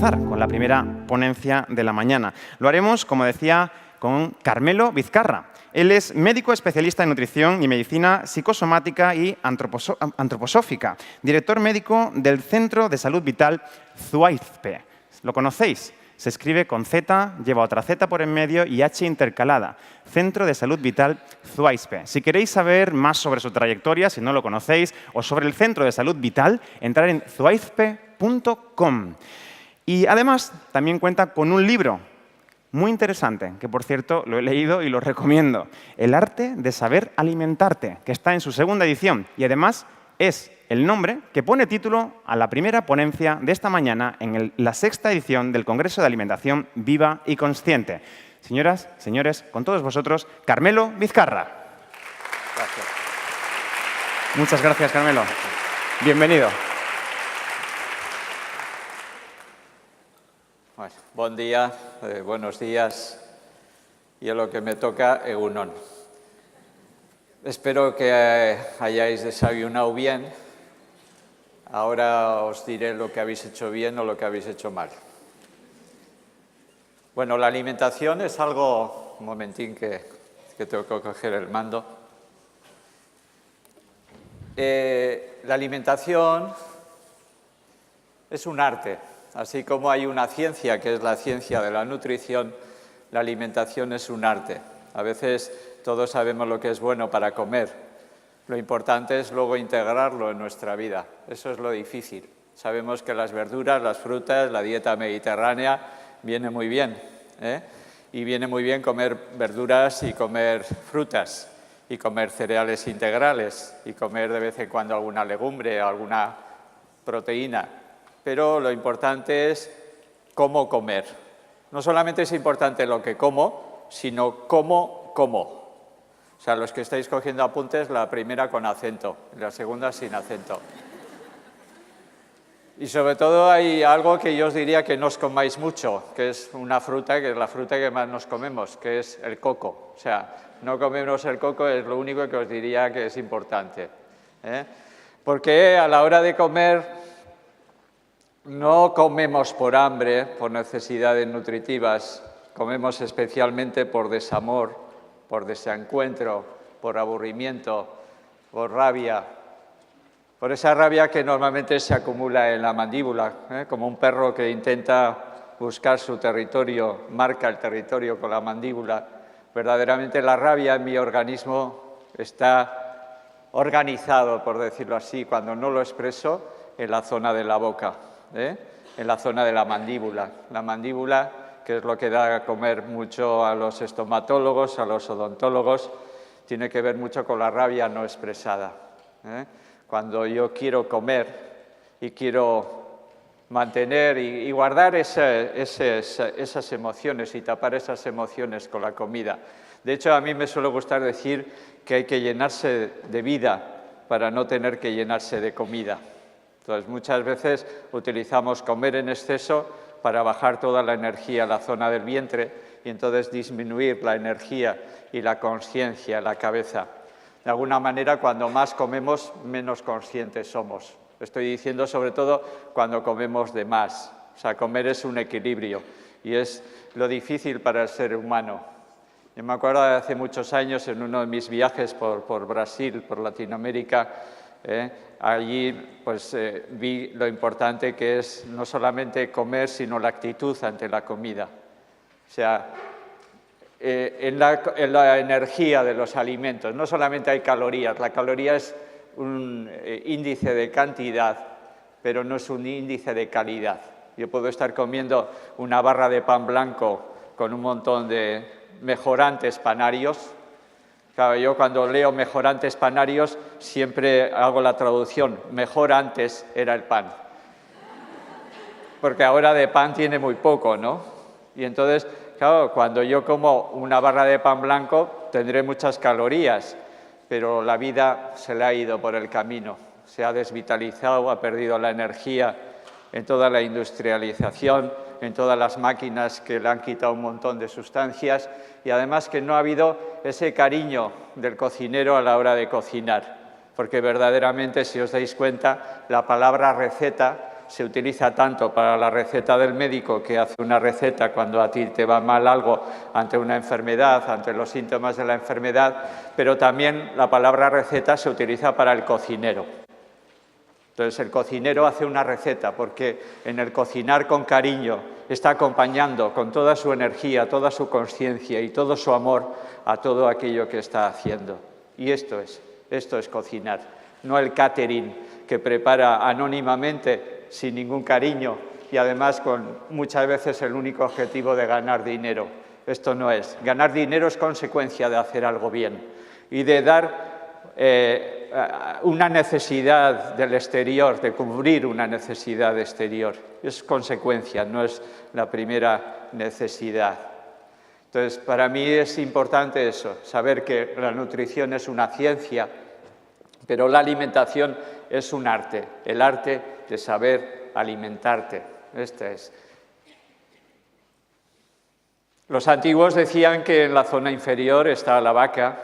comenzar con la primera ponencia de la mañana. Lo haremos, como decía, con Carmelo Vizcarra. Él es médico especialista en nutrición y medicina psicosomática y antroposófica, director médico del Centro de Salud Vital Zuaizpe. ¿Lo conocéis? Se escribe con Z, lleva otra Z por en medio y H intercalada. Centro de Salud Vital Zuaizpe. Si queréis saber más sobre su trayectoria, si no lo conocéis, o sobre el Centro de Salud Vital, entrar en zuaizpe.com. Y además también cuenta con un libro muy interesante, que por cierto lo he leído y lo recomiendo. El arte de saber alimentarte, que está en su segunda edición y además es el nombre que pone título a la primera ponencia de esta mañana en la sexta edición del Congreso de Alimentación Viva y Consciente. Señoras, señores, con todos vosotros, Carmelo Vizcarra. Gracias. Muchas gracias, Carmelo. Bienvenido. Bueno, buen día, buenos días y a lo que me toca, egunon. Espero que hayáis desayunado bien. Ahora os diré lo que habéis hecho bien o lo que habéis hecho mal. Bueno, la alimentación es algo... Un momentín que tengo que coger el mando. La alimentación es un arte. Así como hay una ciencia, que es la ciencia de la nutrición, la alimentación es un arte. A veces todos sabemos lo que es bueno para comer. Lo importante es luego integrarlo en nuestra vida. Eso es lo difícil. Sabemos que las verduras, las frutas, la dieta mediterránea viene muy bien, ¿eh? Y viene muy bien comer verduras y comer frutas y comer cereales integrales y comer de vez en cuando alguna legumbre, alguna proteína. Pero lo importante es cómo comer. No solamente es importante lo que como, sino cómo como. O sea, los que estáis cogiendo apuntes, la primera con acento, la segunda sin acento. Y sobre todo hay algo que yo os diría que no os comáis mucho, que es una fruta, que es la fruta que más nos comemos, que es el coco. O sea, no comernos el coco es lo único que os diría que es importante, ¿eh? Porque a la hora de comer... No comemos por hambre, por necesidades nutritivas, comemos especialmente por desamor, por desencuentro, por aburrimiento, por rabia, por esa rabia que normalmente se acumula en la mandíbula, como un perro que intenta buscar su territorio, marca el territorio con la mandíbula. Verdaderamente la rabia en mi organismo está organizado, por decirlo así, cuando no lo expreso, en la zona de la boca. En la zona de la mandíbula. La mandíbula, que es lo que da a comer mucho a los estomatólogos, a los odontólogos, tiene que ver mucho con la rabia no expresada. Cuando yo quiero comer y quiero mantener y guardar esas emociones y tapar esas emociones con la comida. De hecho, a mí me suele gustar decir que hay que llenarse de vida para no tener que llenarse de comida. Entonces, muchas veces utilizamos comer en exceso para bajar toda la energía a la zona del vientre y entonces disminuir la energía y la consciencia, la cabeza. De alguna manera, cuando más comemos, menos conscientes somos. Estoy diciendo sobre todo cuando comemos de más. O sea, comer es un equilibrio y es lo difícil para el ser humano. Yo me acuerdo de hace muchos años en uno de mis viajes por Brasil, por Latinoamérica, allí pues, vi lo importante que es no solamente comer, sino la actitud ante la comida. O sea, en la energía de los alimentos no solamente hay calorías, la caloría es un índice de cantidad, pero no es un índice de calidad. Yo puedo estar comiendo una barra de pan blanco con un montón de mejorantes panarios. Claro, yo cuando leo mejorantes panarios siempre hago la traducción, mejor antes era el pan. Porque ahora de pan tiene muy poco, ¿no? Y entonces, claro, cuando yo como una barra de pan blanco tendré muchas calorías, pero la vida se le ha ido por el camino, se ha desvitalizado, ha perdido la energía en toda la industrialización, en todas las máquinas que le han quitado un montón de sustancias y además que no ha habido ese cariño del cocinero a la hora de cocinar, porque verdaderamente, si os dais cuenta, la palabra receta se utiliza tanto para la receta del médico, que hace una receta cuando a ti te va mal algo ante una enfermedad, ante los síntomas de la enfermedad, pero también la palabra receta se utiliza para el cocinero. Entonces, el cocinero hace una receta porque en el cocinar con cariño está acompañando con toda su energía, toda su conciencia y todo su amor a todo aquello que está haciendo. Y esto es cocinar, no el catering que prepara anónimamente, sin ningún cariño y además con muchas veces el único objetivo de ganar dinero. Esto no es. Ganar dinero es consecuencia de hacer algo bien y de dar una necesidad del exterior, de cubrir una necesidad exterior. Es consecuencia, no es la primera necesidad. Entonces, para mí es importante eso, saber que la nutrición es una ciencia, pero la alimentación es un arte, el arte de saber alimentarte. Este es. Los antiguos decían que en la zona inferior está la vaca.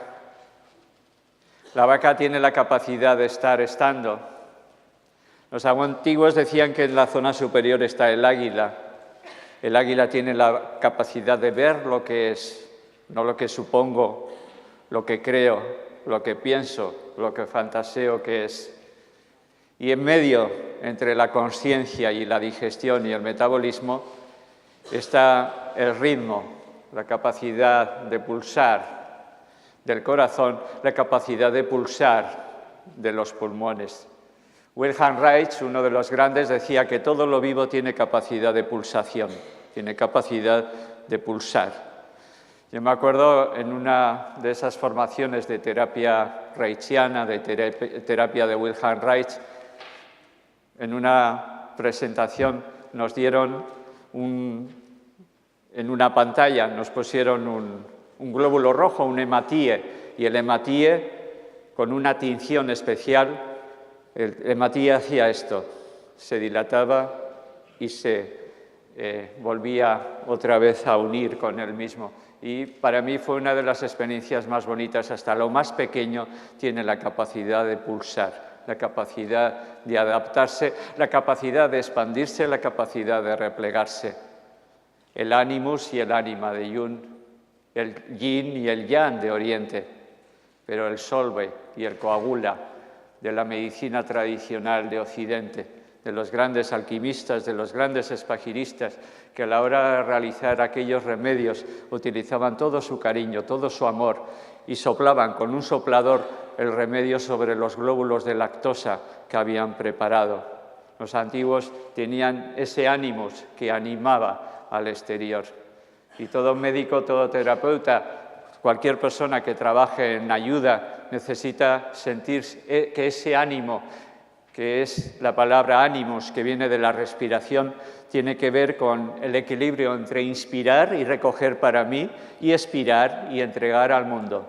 La vaca tiene la capacidad de estar estando. Los antiguos decían que en la zona superior está el águila. El águila tiene la capacidad de ver lo que es, no lo que supongo, lo que creo, lo que pienso, lo que fantaseo que es. Y en medio, entre la consciencia y la digestión y el metabolismo, está el ritmo, la capacidad de pulsar del corazón, la capacidad de pulsar de los pulmones. Wilhelm Reich, uno de los grandes, decía que todo lo vivo tiene capacidad de pulsación, tiene capacidad de pulsar. Yo me acuerdo en una de esas formaciones de terapia reichiana, de terapia de Wilhelm Reich, en una presentación nos dieron en una pantalla, nos pusieron un glóbulo rojo, un hematíe, y el hematíe, con una tinción especial, el hematíe hacía esto, se dilataba y se volvía otra vez a unir con él mismo. Y para mí fue una de las experiencias más bonitas. Hasta lo más pequeño tiene la capacidad de pulsar, la capacidad de adaptarse, la capacidad de expandirse, la capacidad de replegarse. El animus y el ánima de Jung, el yin y el yang de Oriente, pero el solve y el coagula de la medicina tradicional de Occidente, de los grandes alquimistas, de los grandes espagiristas, que a la hora de realizar aquellos remedios utilizaban todo su cariño, todo su amor y soplaban con un soplador el remedio sobre los glóbulos de lactosa que habían preparado. Los antiguos tenían ese ánimos que animaba al exterior. Y todo médico, todo terapeuta, cualquier persona que trabaje en ayuda necesita sentir que ese ánimo, que es la palabra ánimos, que viene de la respiración, tiene que ver con el equilibrio entre inspirar y recoger para mí y expirar y entregar al mundo.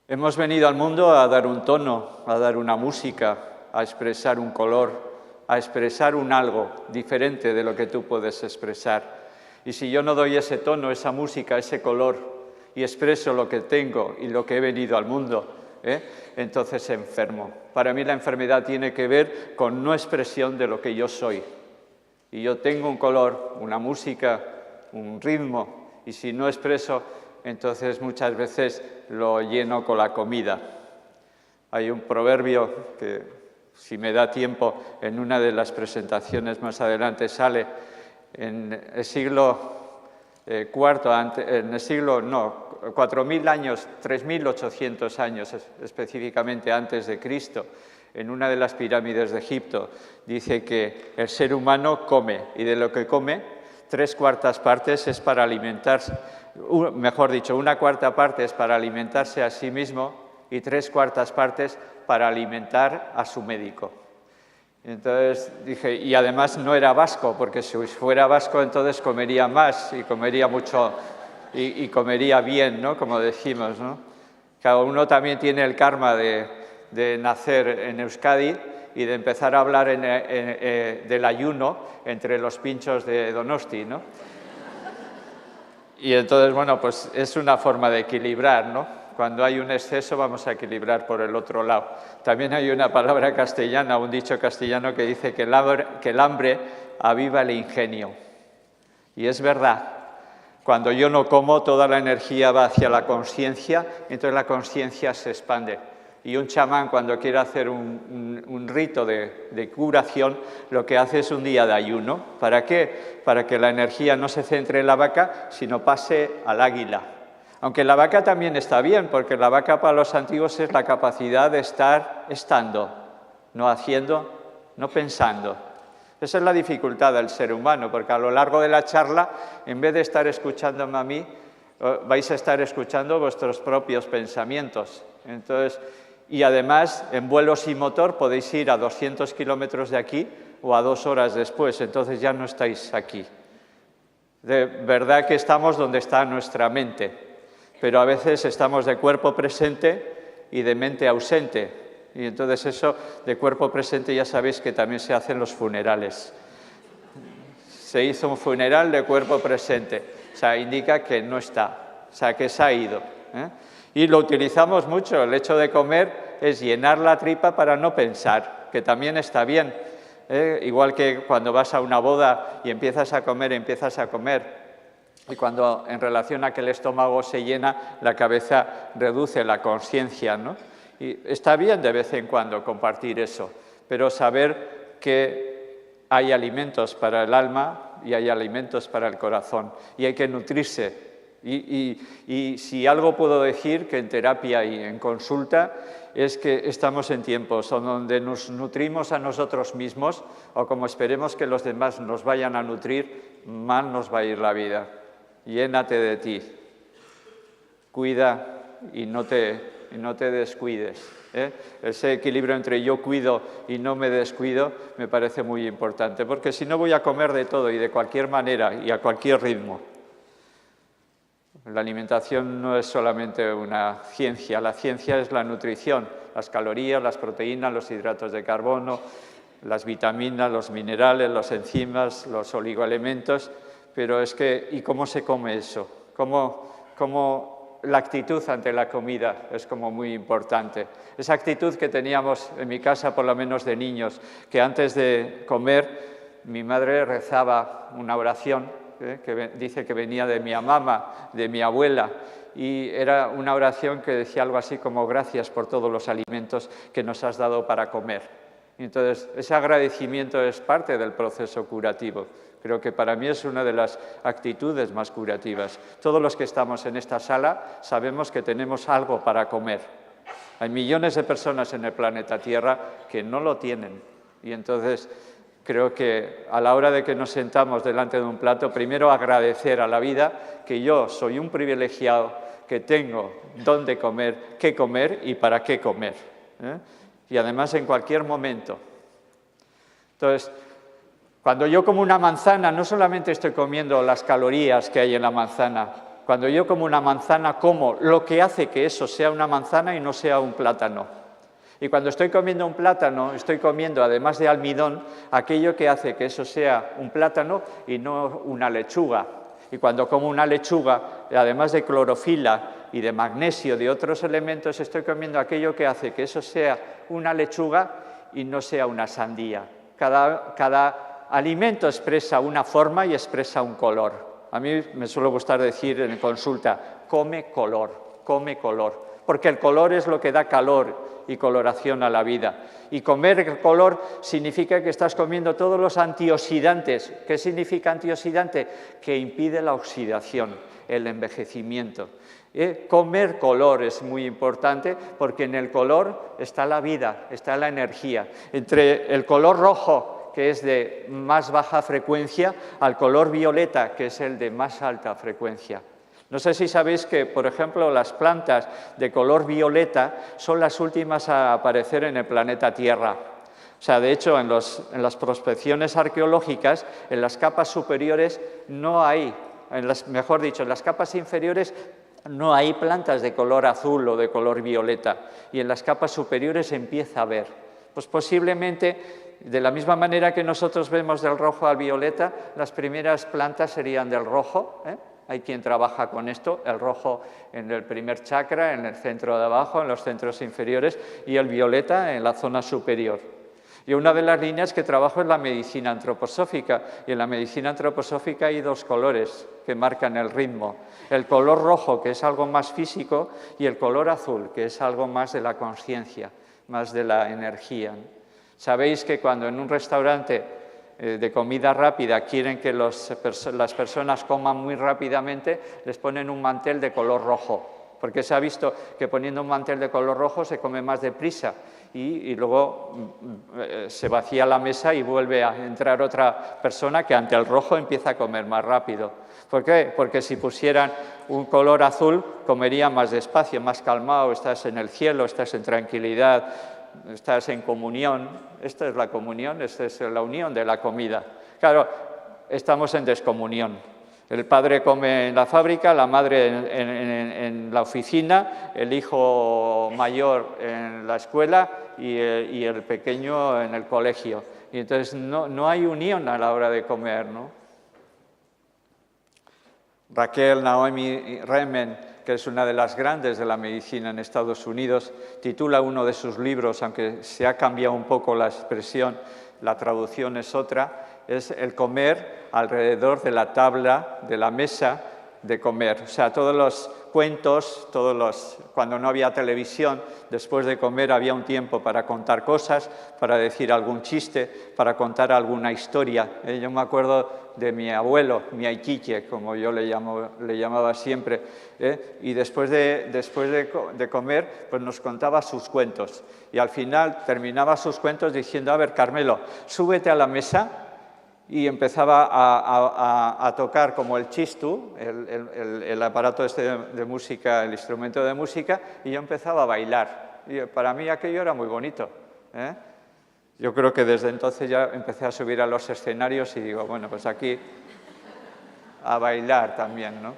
Hemos venido al mundo a dar un tono, a dar una música, a expresar un color, a expresar un algo diferente de lo que tú puedes expresar. Y si yo no doy ese tono, esa música, ese color, y expreso lo que tengo y lo que he venido al mundo, entonces enfermo. Para mí la enfermedad tiene que ver con no expresión de lo que yo soy. Y yo tengo un color, una música, un ritmo, y si no expreso, entonces muchas veces lo lleno con la comida. Hay un proverbio que, si me da tiempo, en una de las presentaciones más adelante sale, en el siglo IV, 4.000 años, 3.800 años específicamente antes de Cristo, en una de las pirámides de Egipto, dice que el ser humano come, y de lo que come, 3/4 partes es para alimentarse, mejor dicho, 1/4 parte es para alimentarse a sí mismo y 3/4 partes para alimentar a su médico. Entonces dije, y además no era vasco, porque si fuera vasco entonces comería más y comería mucho y comería bien, ¿no? Como decimos, ¿no? Cada uno también tiene el karma de nacer en Euskadi y de empezar a hablar del ayuno entre los pinchos de Donosti, ¿no? Y entonces, bueno, pues es una forma de equilibrar, ¿no? Cuando hay un exceso vamos a equilibrar por el otro lado. También hay una palabra castellana, un dicho castellano que dice que el hambre aviva el ingenio. Y es verdad. Cuando yo no como, toda la energía va hacia la consciencia, entonces la consciencia se expande. Y un chamán, cuando quiere hacer un rito de curación, lo que hace es un día de ayuno. ¿Para qué? Para que la energía no se centre en la vaca, sino pase al águila. Aunque la vaca también está bien, porque la vaca para los antiguos es la capacidad de estar estando, no haciendo, no pensando. Esa es la dificultad del ser humano, porque a lo largo de la charla, en vez de estar escuchándome a mí, vais a estar escuchando vuestros propios pensamientos. Entonces, y además, en vuelo sin motor podéis ir a 200 kilómetros de aquí o a 2 horas después, entonces ya no estáis aquí. De verdad que estamos donde está nuestra mente, pero a veces estamos de cuerpo presente y de mente ausente. Y entonces eso de cuerpo presente ya sabéis que también se hacen los funerales. Se hizo un funeral de cuerpo presente, o sea, indica que no está, o sea, que se ha ido. Y lo utilizamos mucho, el hecho de comer es llenar la tripa para no pensar, que también está bien. Igual que cuando vas a una boda y empiezas a comer, y cuando en relación a que el estómago se llena, la cabeza reduce la conciencia, ¿no? Y está bien de vez en cuando compartir eso, pero saber que hay alimentos para el alma y hay alimentos para el corazón y hay que nutrirse. Y si algo puedo decir que en terapia y en consulta es que estamos en tiempos donde nos nutrimos a nosotros mismos o como esperemos que los demás nos vayan a nutrir, mal nos va a ir la vida. Llénate de ti, cuida y no te descuides. Ese equilibrio entre yo cuido y no me descuido me parece muy importante, porque si no voy a comer de todo y de cualquier manera y a cualquier ritmo. La alimentación no es solamente una ciencia, la ciencia es la nutrición, las calorías, las proteínas, los hidratos de carbono, las vitaminas, los minerales, las enzimas, los oligoelementos, pero es que, ¿y cómo se come eso? ¿Cómo la actitud ante la comida es como muy importante? Esa actitud que teníamos en mi casa, por lo menos de niños, que antes de comer mi madre rezaba una oración, que dice que venía de mi mamá, de mi abuela, y era una oración que decía algo así como gracias por todos los alimentos que nos has dado para comer. Y entonces, ese agradecimiento es parte del proceso curativo. Creo que para mí es una de las actitudes más curativas. Todos los que estamos en esta sala sabemos que tenemos algo para comer. Hay millones de personas en el planeta Tierra que no lo tienen. Y entonces creo que a la hora de que nos sentamos delante de un plato, primero agradecer a la vida que yo soy un privilegiado, que tengo dónde comer, qué comer y para qué comer. Y además en cualquier momento. Entonces, cuando yo como una manzana, no solamente estoy comiendo las calorías que hay en la manzana. Cuando yo como una manzana, como lo que hace que eso sea una manzana y no sea un plátano. Y cuando estoy comiendo un plátano, estoy comiendo, además de almidón, aquello que hace que eso sea un plátano y no una lechuga. Y cuando como una lechuga, además de clorofila y de magnesio, de otros elementos, estoy comiendo aquello que hace que eso sea una lechuga y no sea una sandía. Cada alimento expresa una forma y expresa un color. A mí me suele gustar decir en consulta, come color, porque el color es lo que da calor y coloración a la vida. Y comer el color significa que estás comiendo todos los antioxidantes. ¿Qué significa antioxidante? Que impide la oxidación, el envejecimiento. Comer color es muy importante porque en el color está la vida, está la energía. Entre el color rojo, que es de más baja frecuencia, al color violeta, que es el de más alta frecuencia. No sé si sabéis que, por ejemplo, las plantas de color violeta son las últimas a aparecer en el planeta Tierra. O sea, de hecho, en las prospecciones arqueológicas, en las capas superiores no hay, mejor dicho, en las capas inferiores no hay plantas de color azul o de color violeta, y en las capas superiores empieza a haber. Pues posiblemente, de la misma manera que nosotros vemos del rojo al violeta, las primeras plantas serían del rojo, Hay quien trabaja con esto, el rojo en el primer chakra, en el centro de abajo, en los centros inferiores, y el violeta en la zona superior. Y una de las líneas que trabajo es la medicina antroposófica, y en la medicina antroposófica hay dos colores que marcan el ritmo. El color rojo, que es algo más físico, y el color azul, que es algo más de la conciencia, más de la energía. Sabéis que cuando en un restaurante de comida rápida quieren que las personas coman muy rápidamente, les ponen un mantel de color rojo, porque se ha visto que poniendo un mantel de color rojo se come más deprisa y luego se vacía la mesa y vuelve a entrar otra persona que ante el rojo empieza a comer más rápido. ¿Por qué? Porque si pusieran un color azul comería más despacio, más calmado, estás en el cielo, estás en tranquilidad, estás en comunión. Esta es la comunión, esta es la unión de la comida. Claro, estamos en descomunión. El padre come en la fábrica, la madre en la oficina, el hijo mayor en la escuela y el pequeño en el colegio. Y entonces no hay unión a la hora de comer, ¿no? Raquel Naomi Remen, que es una de las grandes de la medicina en Estados Unidos, titula uno de sus libros, aunque se ha cambiado un poco la expresión, la traducción es otra, es el comer alrededor de la tabla, de la mesa de comer. O sea, todos los cuentos, cuando no había televisión, después de comer había un tiempo para contar cosas, para decir algún chiste, para contar alguna historia. Yo me acuerdo de mi abuelo, mi aiquique, como yo le llamaba siempre, y después de comer, pues nos contaba sus cuentos. Y al final terminaba sus cuentos diciendo: a ver, Carmelo, súbete a la mesa. Y empezaba a tocar como el chistu, el aparato de música, el instrumento de música, y yo empezaba a bailar. Y para mí aquello era muy bonito, ¿eh? Yo creo que desde entonces ya empecé a subir a los escenarios y digo, bueno, pues aquí a bailar también, ¿no?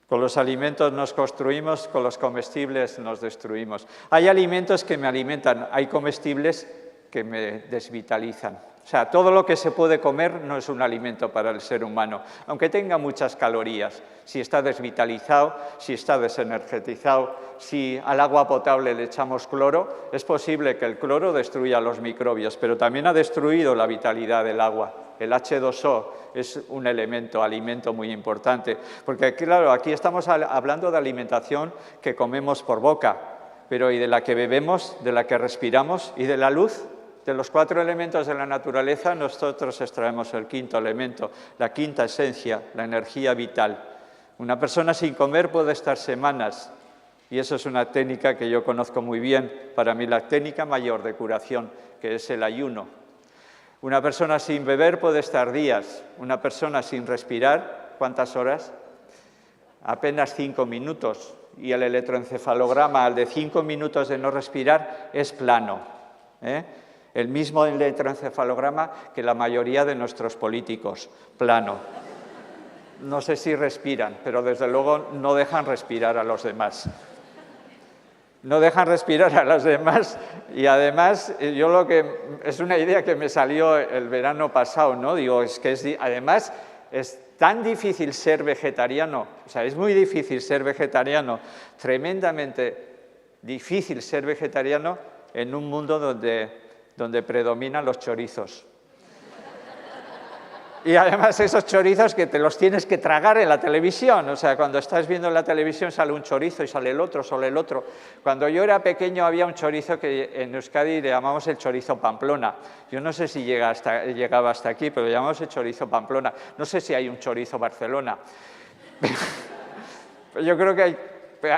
Con los alimentos nos construimos, con los comestibles nos destruimos. Hay alimentos que me alimentan, hay comestibles que me desvitalizan. O sea, todo lo que se puede comer no es un alimento para el ser humano, aunque tenga muchas calorías. Si está desvitalizado, si está desenergetizado, si al agua potable le echamos cloro, es posible que el cloro destruya los microbios, pero también ha destruido la vitalidad del agua. El H2O es un alimento muy importante, porque claro, aquí estamos hablando de alimentación que comemos por boca, pero ¿y de la que bebemos, de la que respiramos y de la luz? De los 4 elementos de la naturaleza, nosotros extraemos el quinto elemento, la quinta esencia, la energía vital. Una persona sin comer puede estar semanas, y eso es una técnica que yo conozco muy bien, para mí la técnica mayor de curación, que es el ayuno. Una persona sin beber puede estar días, una persona sin respirar, ¿cuántas horas? Apenas 5 minutos, y el electroencefalograma, al de 5 minutos de no respirar, es plano, ¿eh? El mismo electroencefalograma que la mayoría de nuestros políticos, plano. No sé si respiran, pero desde luego no dejan respirar a los demás. No dejan respirar a los demás y además es una idea que me salió el verano pasado, ¿no? Digo, es que además es tan difícil ser vegetariano, o sea, es muy difícil ser vegetariano, tremendamente difícil ser vegetariano en un mundo donde predominan los chorizos. Y además esos chorizos que te los tienes que tragar en la televisión. O sea, cuando estás viendo en la televisión sale un chorizo y sale el otro, sale el otro. Cuando yo era pequeño había un chorizo que en Euskadi le llamamos el chorizo Pamplona. Yo no sé si llegaba hasta aquí, pero le llamamos el chorizo Pamplona. No sé si hay un chorizo Barcelona. Yo creo que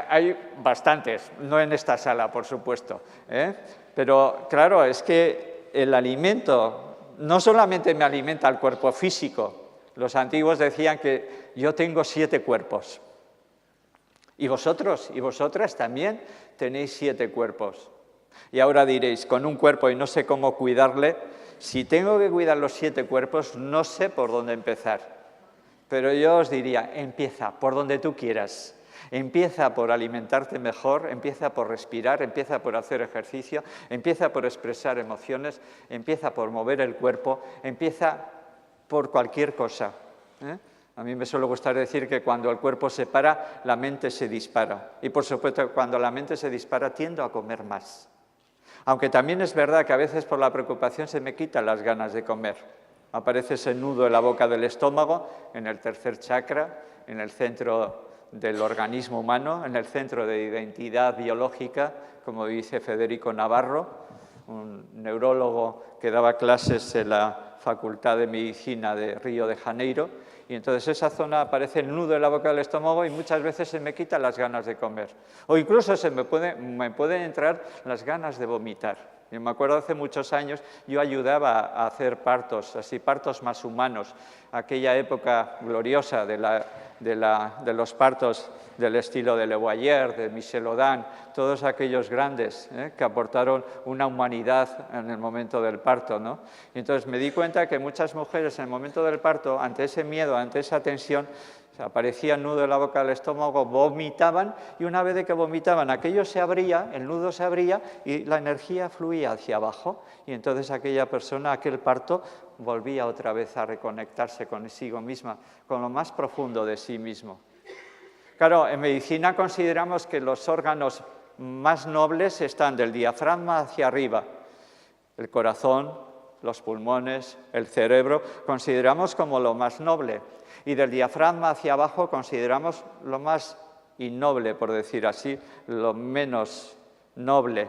hay bastantes, no en esta sala, por supuesto, ¿eh? Pero claro, es que el alimento no solamente me alimenta el cuerpo físico. Los antiguos decían que yo tengo 7 cuerpos. Y vosotros y vosotras también tenéis 7 cuerpos. Y ahora diréis, con un cuerpo y no sé cómo cuidarle, si tengo que cuidar los 7 cuerpos, no sé por dónde empezar. Pero yo os diría, empieza por donde tú quieras. Empieza por alimentarte mejor, empieza por respirar, empieza por hacer ejercicio, empieza por expresar emociones, empieza por mover el cuerpo, empieza por cualquier cosa. ¿eh? A mí me suele gustar decir que cuando el cuerpo se para, la mente se dispara. Y por supuesto, cuando la mente se dispara, tiendo a comer más. Aunque también es verdad que a veces por la preocupación se me quitan las ganas de comer. Aparece ese nudo en la boca del estómago, en el tercer chakra, en el centro del organismo humano, en el centro de identidad biológica, como dice Federico Navarro, un neurólogo que daba clases en la Facultad de Medicina de Río de Janeiro, y entonces esa zona aparece el nudo en la boca del estómago y muchas veces se me quitan las ganas de comer. O incluso me pueden entrar las ganas de vomitar. Yo me acuerdo hace muchos años, yo ayudaba a hacer partos, así partos más humanos, aquella época gloriosa de los partos del estilo de Le Boyer, de Michel Audin, todos aquellos grandes que aportaron una humanidad en el momento del parto, ¿no? Y entonces me di cuenta que muchas mujeres en el momento del parto, ante ese miedo, ante esa tensión, aparecía el nudo en la boca del estómago, vomitaban, y una vez de que vomitaban, aquello se abría, el nudo se abría y la energía fluía hacia abajo, y entonces aquella persona, aquel parto, volvía otra vez a reconectarse consigo misma, con lo más profundo de sí mismo. Claro, en medicina consideramos que los órganos más nobles están del diafragma hacia arriba, el corazón, los pulmones, el cerebro, consideramos como lo más noble. Y del diafragma hacia abajo consideramos lo más innoble, por decir así, lo menos noble.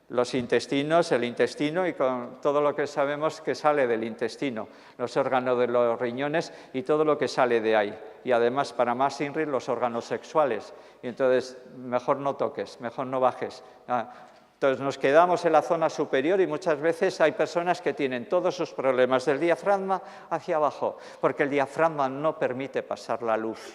Los intestinos, el intestino y con todo lo que sabemos que sale del intestino, los órganos de los riñones y todo lo que sale de ahí. Y además, para más INRI, los órganos sexuales. Y entonces, mejor no toques, mejor no bajes. Entonces nos quedamos en la zona superior y muchas veces hay personas que tienen todos sus problemas del diafragma hacia abajo, porque el diafragma no permite pasar la luz.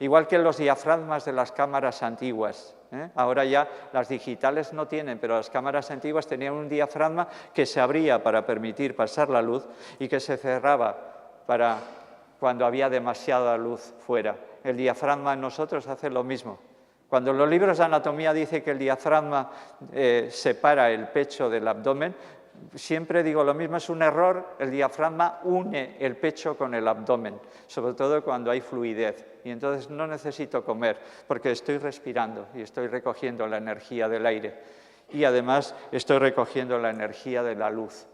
Igual que los diafragmas de las cámaras antiguas. Ahora ya las digitales no tienen, pero las cámaras antiguas tenían un diafragma que se abría para permitir pasar la luz y que se cerraba para cuando había demasiada luz fuera. El diafragma en nosotros hace lo mismo. Cuando en los libros de anatomía dice que el diafragma separa el pecho del abdomen, siempre digo lo mismo, es un error, el diafragma une el pecho con el abdomen, sobre todo cuando hay fluidez. Y entonces no necesito comer, porque estoy respirando y estoy recogiendo la energía del aire. Y además estoy recogiendo la energía de la luz.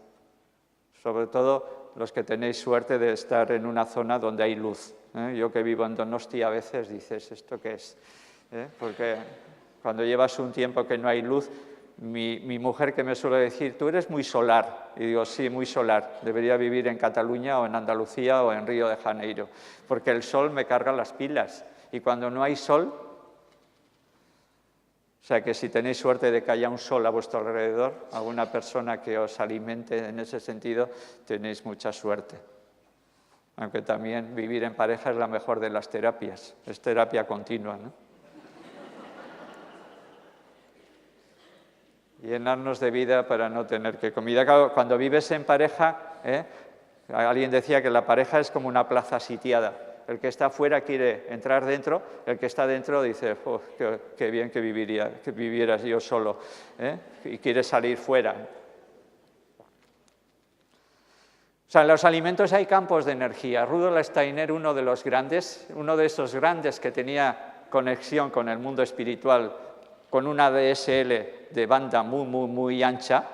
Sobre todo los que tenéis suerte de estar en una zona donde hay luz. Yo que vivo en Donostia a veces dices, ¿esto qué es? Porque cuando llevas un tiempo que no hay luz, mi mujer que me suele decir, tú eres muy solar. Y digo, sí, muy solar. Debería vivir en Cataluña o en Andalucía o en Río de Janeiro, porque el sol me carga las pilas. Y cuando no hay sol, o sea que si tenéis suerte de que haya un sol a vuestro alrededor, alguna persona que os alimente en ese sentido, tenéis mucha suerte. Aunque también vivir en pareja es la mejor de las terapias, es terapia continua, ¿no? Llenarnos de vida para no tener que comer. Claro, cuando vives en pareja, alguien decía que la pareja es como una plaza sitiada. El que está fuera quiere entrar dentro, el que está dentro dice, oh, qué bien que vivieras yo solo, y quiere salir fuera. O sea, en los alimentos hay campos de energía. Rudolf Steiner, uno de esos grandes que tenía conexión con el mundo espiritual, con una DSL de banda muy ancha,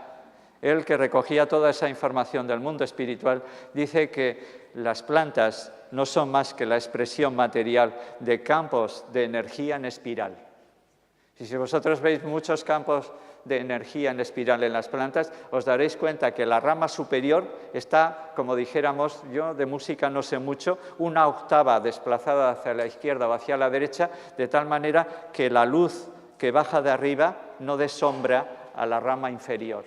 él que recogía toda esa información del mundo espiritual, dice que las plantas no son más que la expresión material de campos de energía en espiral. Y si vosotros veis muchos campos de energía en espiral en las plantas, os daréis cuenta que la rama superior está, como dijéramos, yo de música no sé mucho, una octava desplazada hacia la izquierda o hacia la derecha, de tal manera que la luz que baja de arriba no dé sombra a la rama inferior.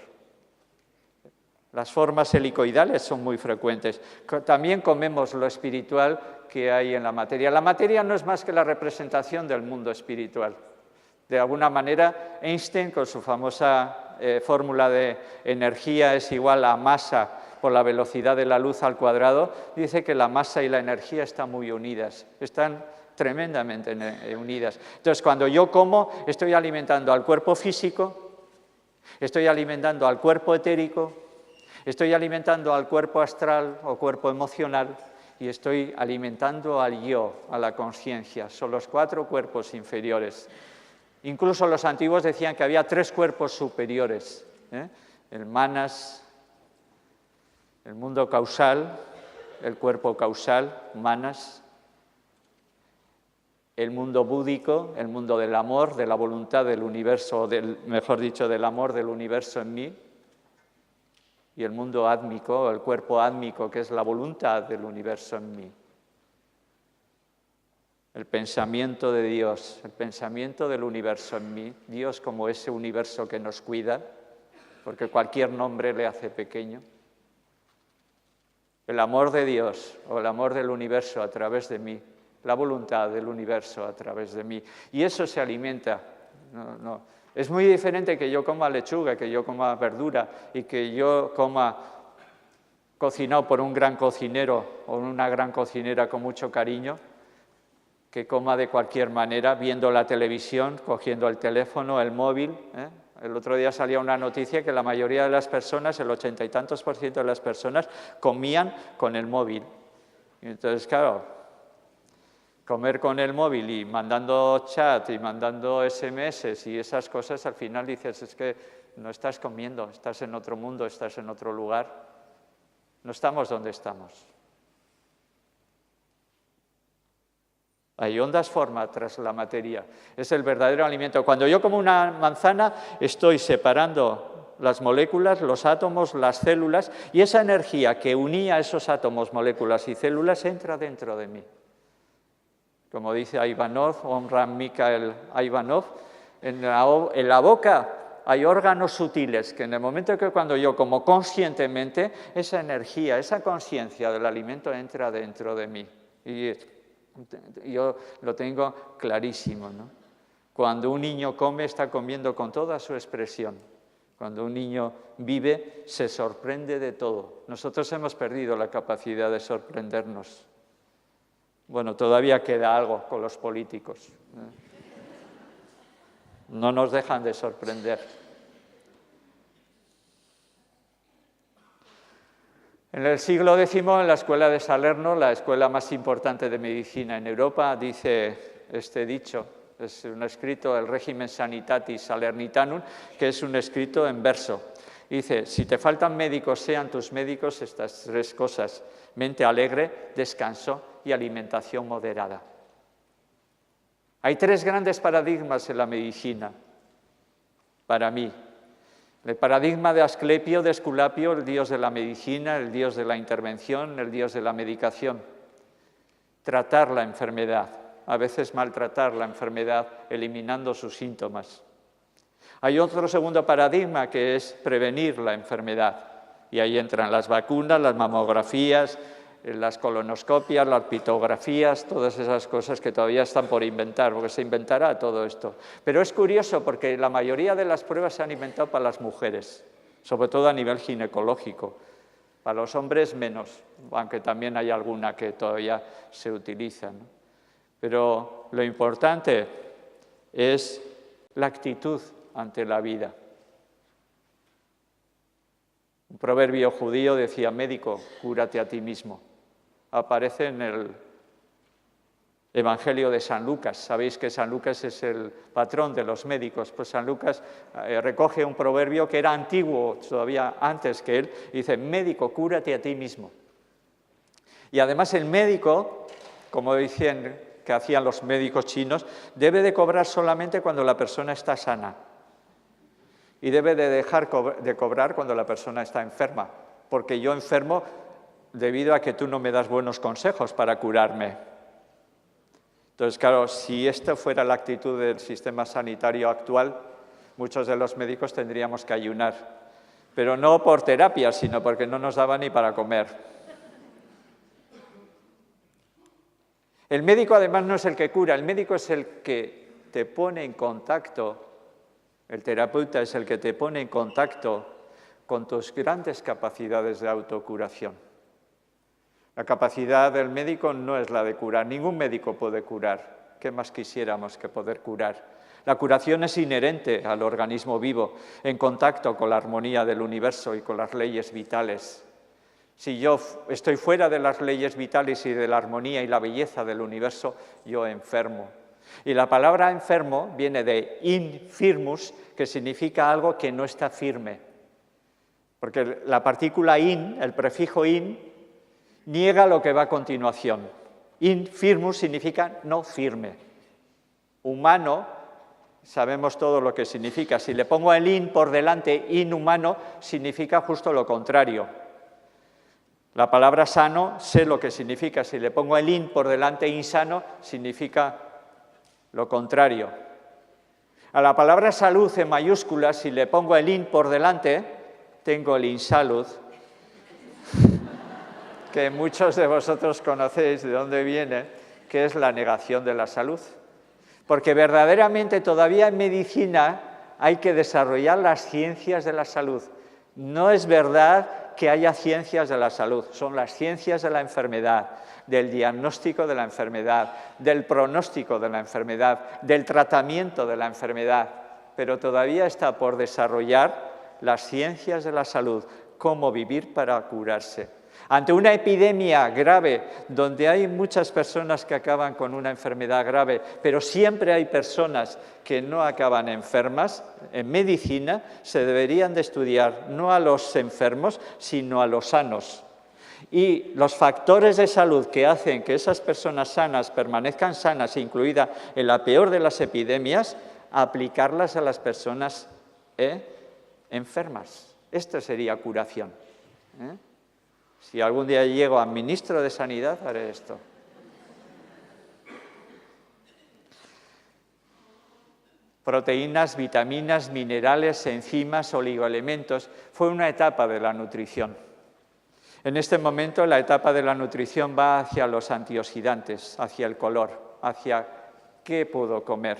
Las formas helicoidales son muy frecuentes. También comemos lo espiritual que hay en la materia. La materia no es más que la representación del mundo espiritual. De alguna manera, Einstein, con su famosa fórmula de energía es igual a masa por la velocidad de la luz al cuadrado, dice que la masa y la energía están muy unidas, están tremendamente unidas. Entonces, cuando yo como, estoy alimentando al cuerpo físico, estoy alimentando al cuerpo etérico, estoy alimentando al cuerpo astral o cuerpo emocional y estoy alimentando al yo, a la conciencia. Son los 4 cuerpos inferiores. Incluso los antiguos decían que había 3 cuerpos superiores, ¿eh? El manas, el mundo causal, el cuerpo causal, manas, el mundo búdico, el mundo del amor, de la voluntad del universo, mejor dicho, del amor del universo en mí, y el mundo átmico, el cuerpo átmico, que es la voluntad del universo en mí. El pensamiento de Dios, el pensamiento del universo en mí, Dios como ese universo que nos cuida, porque cualquier nombre le hace pequeño. El amor de Dios o el amor del universo a través de mí, la voluntad del universo a través de mí. Y eso se alimenta. Es muy diferente que yo coma lechuga, que yo coma verdura y que yo coma cocinado por un gran cocinero o una gran cocinera con mucho cariño, que coma de cualquier manera, viendo la televisión, cogiendo el teléfono, el móvil. El otro día salía una noticia que la mayoría de las personas, el 80 y tantos % de las personas, comían con el móvil. Y entonces, claro, comer con el móvil y mandando chat y mandando SMS y esas cosas, al final dices, es que no estás comiendo, estás en otro mundo, estás en otro lugar. No estamos donde estamos. Hay ondas forma tras la materia. Es el verdadero alimento. Cuando yo como una manzana, estoy separando las moléculas, los átomos, las células, y esa energía que unía esos átomos, moléculas y células entra dentro de mí. Como dice Ivanov, Omran Mikhail Ivanov, en la boca hay órganos sutiles que en el momento que cuando yo como conscientemente, esa energía, esa conciencia del alimento entra dentro de mí. Y yo lo tengo clarísimo, ¿no? Cuando un niño come, está comiendo con toda su expresión. Cuando un niño vive, se sorprende de todo. Nosotros hemos perdido la capacidad de sorprendernos. Bueno, todavía queda algo con los políticos. No nos dejan de sorprender. En el siglo X, en la escuela de Salerno, la escuela más importante de medicina en Europa, dice este dicho, es un escrito del Regimen Sanitatis Salernitanum, que es un escrito en verso. Dice, si te faltan médicos, sean tus médicos estas 3 cosas: mente alegre, descanso y alimentación moderada. Hay 3 grandes paradigmas en la medicina, para mí. El paradigma de Asclepio, de Esculapio, el dios de la medicina, el dios de la intervención, el dios de la medicación. Tratar la enfermedad, a veces maltratar la enfermedad, eliminando sus síntomas. Hay otro segundo paradigma que es prevenir la enfermedad. Y ahí entran las vacunas, las mamografías, las colonoscopias, las pitografías, todas esas cosas que todavía están por inventar, porque se inventará todo esto. Pero es curioso porque la mayoría de las pruebas se han inventado para las mujeres, sobre todo a nivel ginecológico. Para los hombres menos, aunque también hay alguna que todavía se utiliza, ¿no? Pero lo importante es la actitud ante la vida. Un proverbio judío decía, médico, cúrate a ti mismo. Aparece en el Evangelio de San Lucas. Sabéis que San Lucas es el patrón de los médicos. Pues San Lucas recoge un proverbio que era antiguo, todavía antes que él, y dice, médico, cúrate a ti mismo. Y además el médico, como dicen que hacían los médicos chinos, debe de cobrar solamente cuando la persona está sana. Y debe de dejar de cobrar cuando la persona está enferma, porque yo enfermo debido a que tú no me das buenos consejos para curarme. Entonces, claro, si esta fuera la actitud del sistema sanitario actual, muchos de los médicos tendríamos que ayunar, pero no por terapia, sino porque no nos daba ni para comer. El médico además no es el que cura, el médico es el que te pone en contacto. El terapeuta es el que te pone en contacto con tus grandes capacidades de autocuración. La capacidad del médico no es la de curar, ningún médico puede curar. ¿Qué más quisiéramos que poder curar? La curación es inherente al organismo vivo, en contacto con la armonía del universo y con las leyes vitales. Si yo estoy fuera de las leyes vitales y de la armonía y la belleza del universo, yo enfermo. Y la palabra enfermo viene de infirmus, que significa algo que no está firme. Porque la partícula in, el prefijo in, niega lo que va a continuación. Infirmus significa no firme. Humano, sabemos todo lo que significa. Si le pongo el in por delante, inhumano, significa justo lo contrario. La palabra sano, sé lo que significa. Si le pongo el in por delante, insano, significa lo contrario. A la palabra salud en mayúsculas, si le pongo el in por delante, tengo el insalud, que muchos de vosotros conocéis de dónde viene, que es la negación de la salud. Porque verdaderamente todavía en medicina hay que desarrollar las ciencias de la salud. No es verdad que haya ciencias de la salud, son las ciencias de la enfermedad, del diagnóstico de la enfermedad, del pronóstico de la enfermedad, del tratamiento de la enfermedad, pero todavía está por desarrollar las ciencias de la salud, cómo vivir para curarse. Ante una epidemia grave, donde hay muchas personas que acaban con una enfermedad grave, pero siempre hay personas que no acaban enfermas, en medicina se deberían de estudiar no a los enfermos, sino a los sanos. Y los factores de salud que hacen que esas personas sanas permanezcan sanas, incluida en la peor de las epidemias, aplicarlas a las personas enfermas. Esto sería curación. Si algún día llego a ministro de Sanidad, haré esto. Proteínas, vitaminas, minerales, enzimas, oligoelementos, fue una etapa de la nutrición. En este momento la etapa de la nutrición va hacia los antioxidantes, hacia el color, hacia qué puedo comer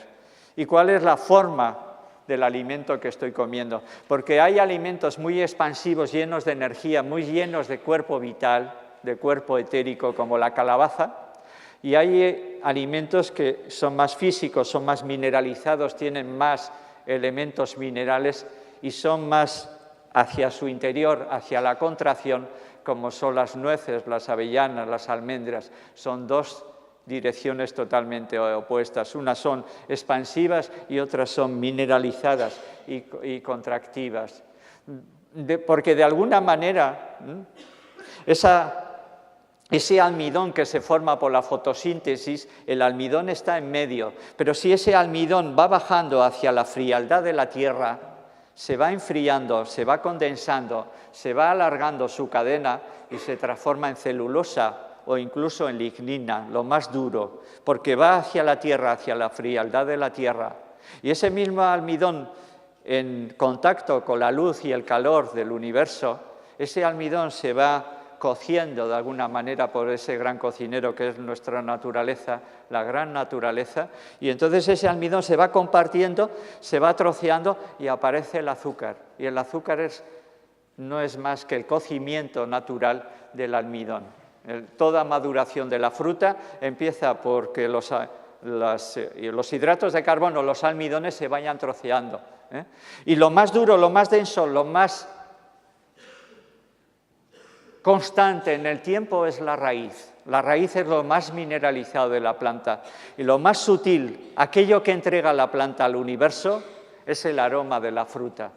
y cuál es la forma del alimento que estoy comiendo. Porque hay alimentos muy expansivos, llenos de energía, muy llenos de cuerpo vital, de cuerpo etérico, como la calabaza, y hay alimentos que son más físicos, son más mineralizados, tienen más elementos minerales y son más hacia su interior, hacia la contracción, como son las nueces, las avellanas, las almendras. Son dos direcciones totalmente opuestas. Unas son expansivas y otras son mineralizadas y contractivas. Porque de alguna manera ese almidón que se forma por la fotosíntesis, el almidón está en medio, pero si ese almidón va bajando hacia la frialdad de la tierra, se va enfriando, se va condensando, se va alargando su cadena y se transforma en celulosa o incluso en lignina, lo más duro, porque va hacia la tierra, hacia la frialdad de la tierra. Y ese mismo almidón, en contacto con la luz y el calor del universo, ese almidón se va cociendo de alguna manera por ese gran cocinero que es nuestra naturaleza, la gran naturaleza, y entonces ese almidón se va compartiendo, se va troceando y aparece el azúcar. Y el azúcar no es más que el cocimiento natural del almidón. Toda maduración de la fruta empieza porque los hidratos de carbono, los almidones, se vayan troceando. Y lo más duro, lo más denso, lo más constante en el tiempo es la raíz. La raíz es lo más mineralizado de la planta. Y lo más sutil, aquello que entrega la planta al universo, es el aroma de la fruta,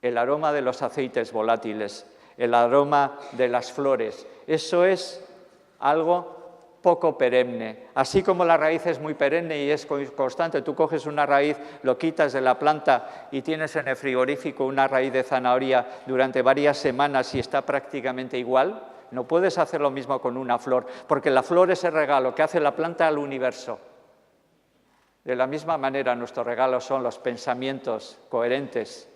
el aroma de los aceites volátiles, el aroma de las flores. Eso es algo poco perenne. Así como la raíz es muy perenne y es constante, tú coges una raíz, lo quitas de la planta y tienes en el frigorífico una raíz de zanahoria durante varias semanas y está prácticamente igual, no puedes hacer lo mismo con una flor, porque la flor es el regalo que hace la planta al universo. De la misma manera, nuestros regalos son los pensamientos coherentes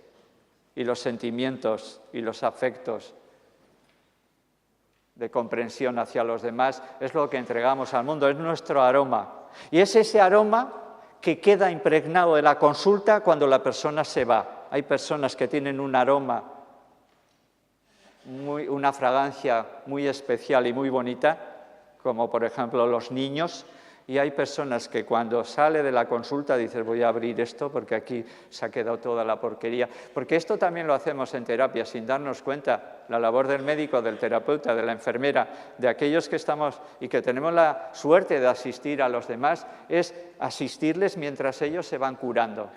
y los sentimientos y los afectos de comprensión hacia los demás, es lo que entregamos al mundo, es nuestro aroma. Y es ese aroma que queda impregnado de la consulta cuando la persona se va. Hay personas que tienen un aroma, una fragancia muy especial y muy bonita, como por ejemplo los niños, Y hay personas que cuando sale de la consulta dices, voy a abrir esto porque aquí se ha quedado toda la porquería. Porque esto también lo hacemos en terapia sin darnos cuenta. La labor del médico, del terapeuta, de la enfermera, de aquellos que estamos y que tenemos la suerte de asistir a los demás, es asistirles mientras ellos se van curando.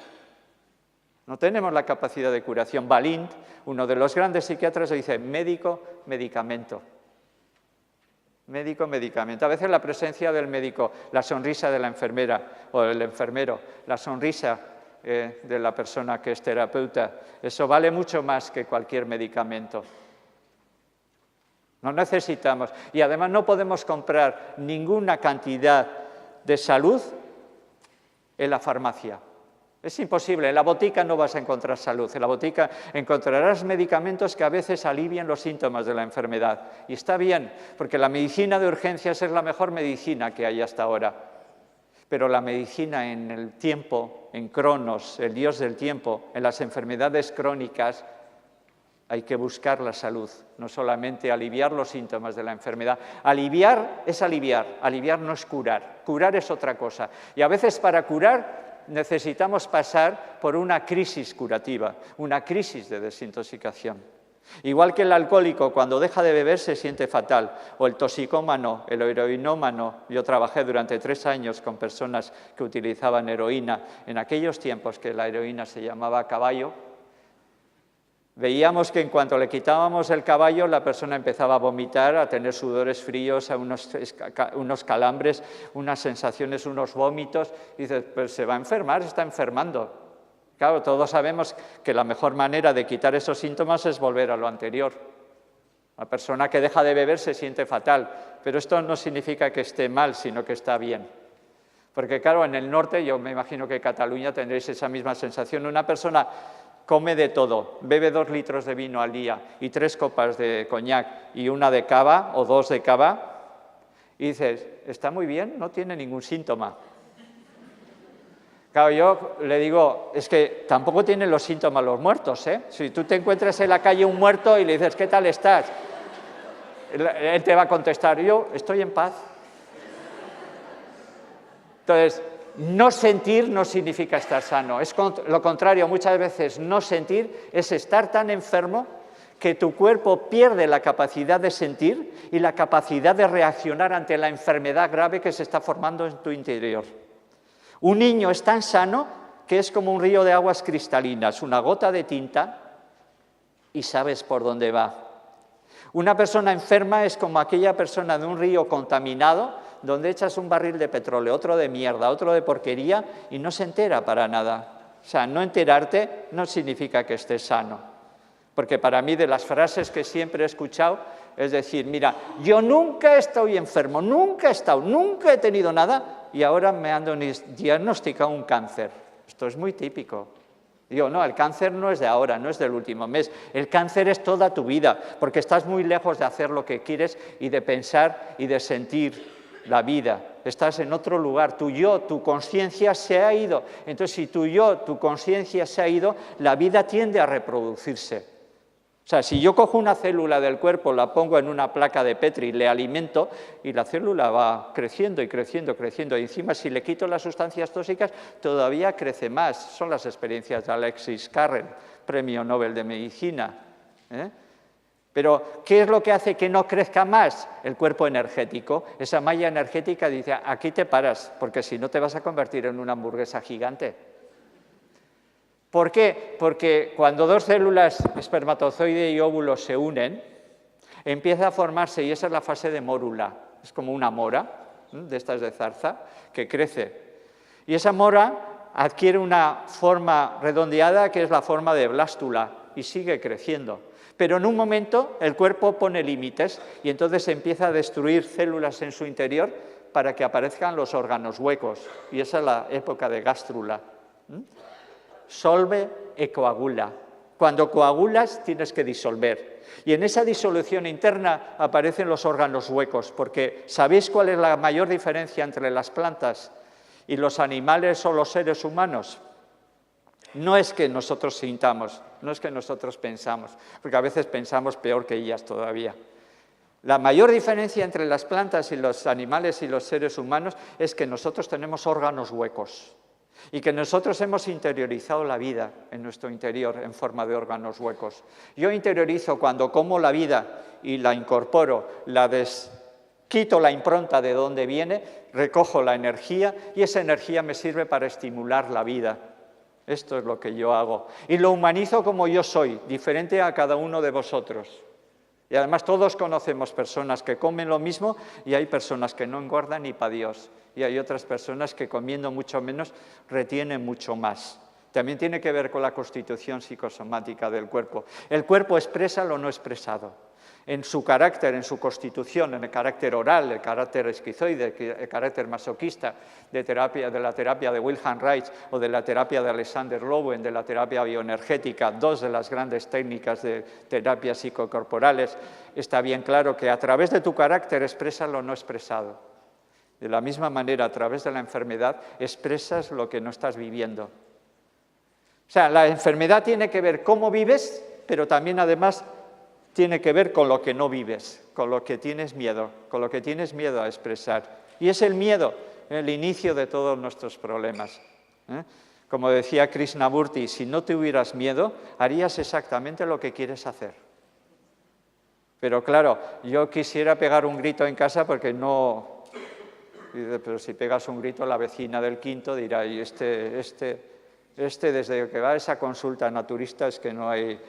No tenemos la capacidad de curación. Balint, uno de los grandes psiquiatras, dice médico, medicamento. Médico, medicamento. A veces la presencia del médico, la sonrisa de la enfermera o del enfermero, la sonrisa de la persona que es terapeuta, eso vale mucho más que cualquier medicamento. No necesitamos. Y además no podemos comprar ninguna cantidad de salud en la farmacia. Es imposible, en la botica no vas a encontrar salud, en la botica encontrarás medicamentos que a veces alivian los síntomas de la enfermedad. Y está bien, porque la medicina de urgencias es la mejor medicina que hay hasta ahora. Pero la medicina en el tiempo, en Cronos, el dios del tiempo, en las enfermedades crónicas, hay que buscar la salud, no solamente aliviar los síntomas de la enfermedad. Aliviar es aliviar no es curar. Curar es otra cosa. Y a veces para curar necesitamos pasar por una crisis curativa, una crisis de desintoxicación. Igual que el alcohólico cuando deja de beber se siente fatal, o el toxicómano, el heroinómano. Yo trabajé durante 3 años con personas que utilizaban heroína en aquellos tiempos que la heroína se llamaba caballo. Veíamos que en cuanto le quitábamos el caballo, la persona empezaba a vomitar, a tener sudores fríos, a unos calambres, unas sensaciones, unos vómitos. Y dices, pues se va a enfermar, se está enfermando. Claro, todos sabemos que la mejor manera de quitar esos síntomas es volver a lo anterior. La persona que deja de beber se siente fatal, pero esto no significa que esté mal, sino que está bien. Porque claro, en el norte, yo me imagino que en Cataluña tendréis esa misma sensación. Una persona come de todo, bebe 2 litros de vino al día y 3 copas de coñac y 1 de cava o 2 de cava, y dices, está muy bien, no tiene ningún síntoma. Claro, yo le digo, es que tampoco tienen los síntomas los muertos, ¿eh? Si tú te encuentras en la calle un muerto y le dices, ¿qué tal estás? Él te va a contestar, yo estoy en paz. Entonces, no sentir no significa estar sano, es lo contrario, muchas veces no sentir es estar tan enfermo que tu cuerpo pierde la capacidad de sentir y la capacidad de reaccionar ante la enfermedad grave que se está formando en tu interior. Un niño es tan sano que es como un río de aguas cristalinas, una gota de tinta y sabes por dónde va. Una persona enferma es como aquella persona de un río contaminado donde echas un barril de petróleo, otro de mierda, otro de porquería y no se entera para nada. O sea, no enterarte no significa que estés sano. Porque para mí de las frases que siempre he escuchado es decir, mira, yo nunca estoy enfermo, nunca he tenido nada y ahora me han diagnosticado un cáncer. Esto es muy típico. Digo, no, el cáncer no es de ahora, no es del último mes. El cáncer es toda tu vida, porque estás muy lejos de hacer lo que quieres y de pensar y de sentir la vida. Estás en otro lugar, tu yo, tu conciencia se ha ido. Entonces, si tu yo, tu conciencia se ha ido, la vida tiende a reproducirse. O sea, si yo cojo una célula del cuerpo, la pongo en una placa de Petri, le alimento y la célula va creciendo y creciendo, creciendo. Y encima, si le quito las sustancias tóxicas, todavía crece más. Son las experiencias de Alexis Carrel, Premio Nobel de Medicina. Pero, ¿qué es lo que hace que no crezca más? El cuerpo energético. Esa malla energética dice, aquí te paras, porque si no te vas a convertir en una hamburguesa gigante. ¿Por qué? Porque cuando 2 células, espermatozoide y óvulo, se unen, empieza a formarse, y esa es la fase de mórula, es como una mora, de estas de zarza, que crece. Y esa mora adquiere una forma redondeada, que es la forma de blástula, y sigue creciendo. Pero en un momento el cuerpo pone límites, y entonces empieza a destruir células en su interior para que aparezcan los órganos huecos, y esa es la época de gástrula. Solve e coagula. Cuando coagulas tienes que disolver. Y en esa disolución interna aparecen los órganos huecos, porque ¿sabéis cuál es la mayor diferencia entre las plantas y los animales o los seres humanos? No es que nosotros sintamos, no es que nosotros pensamos, porque a veces pensamos peor que ellas todavía. La mayor diferencia entre las plantas y los animales y los seres humanos es que nosotros tenemos órganos huecos y que nosotros hemos interiorizado la vida en nuestro interior en forma de órganos huecos. Yo interiorizo cuando como la vida y la incorporo, quito la impronta de donde viene, recojo la energía y esa energía me sirve para estimular la vida. Esto es lo que yo hago. Y lo humanizo como yo soy, diferente a cada uno de vosotros. Y además todos conocemos personas que comen lo mismo y hay personas que no engordan ni para Dios. Y hay otras personas que comiendo mucho menos retienen mucho más. También tiene que ver con la constitución psicosomática del cuerpo. El cuerpo expresa lo no expresado. En su carácter, en su constitución, en el carácter oral, el carácter esquizoide, el carácter masoquista de la terapia de Wilhelm Reich o de la terapia de Alexander Lowen, de la terapia bioenergética, dos de las grandes técnicas de terapias psicocorporales, está bien claro que a través de tu carácter expresas lo no expresado. De la misma manera, a través de la enfermedad, expresas lo que no estás viviendo. O sea, la enfermedad tiene que ver cómo vives, pero también, además, tiene que ver con lo que no vives, con lo que tienes miedo a expresar. Y es el miedo el inicio de todos nuestros problemas. Como decía Krishnamurti, si no tuvieras miedo, harías exactamente lo que quieres hacer. Pero claro, yo quisiera pegar un grito en casa porque no... Pero si pegas un grito, la vecina del quinto dirá, y desde que va a esa consulta naturista es que no hay...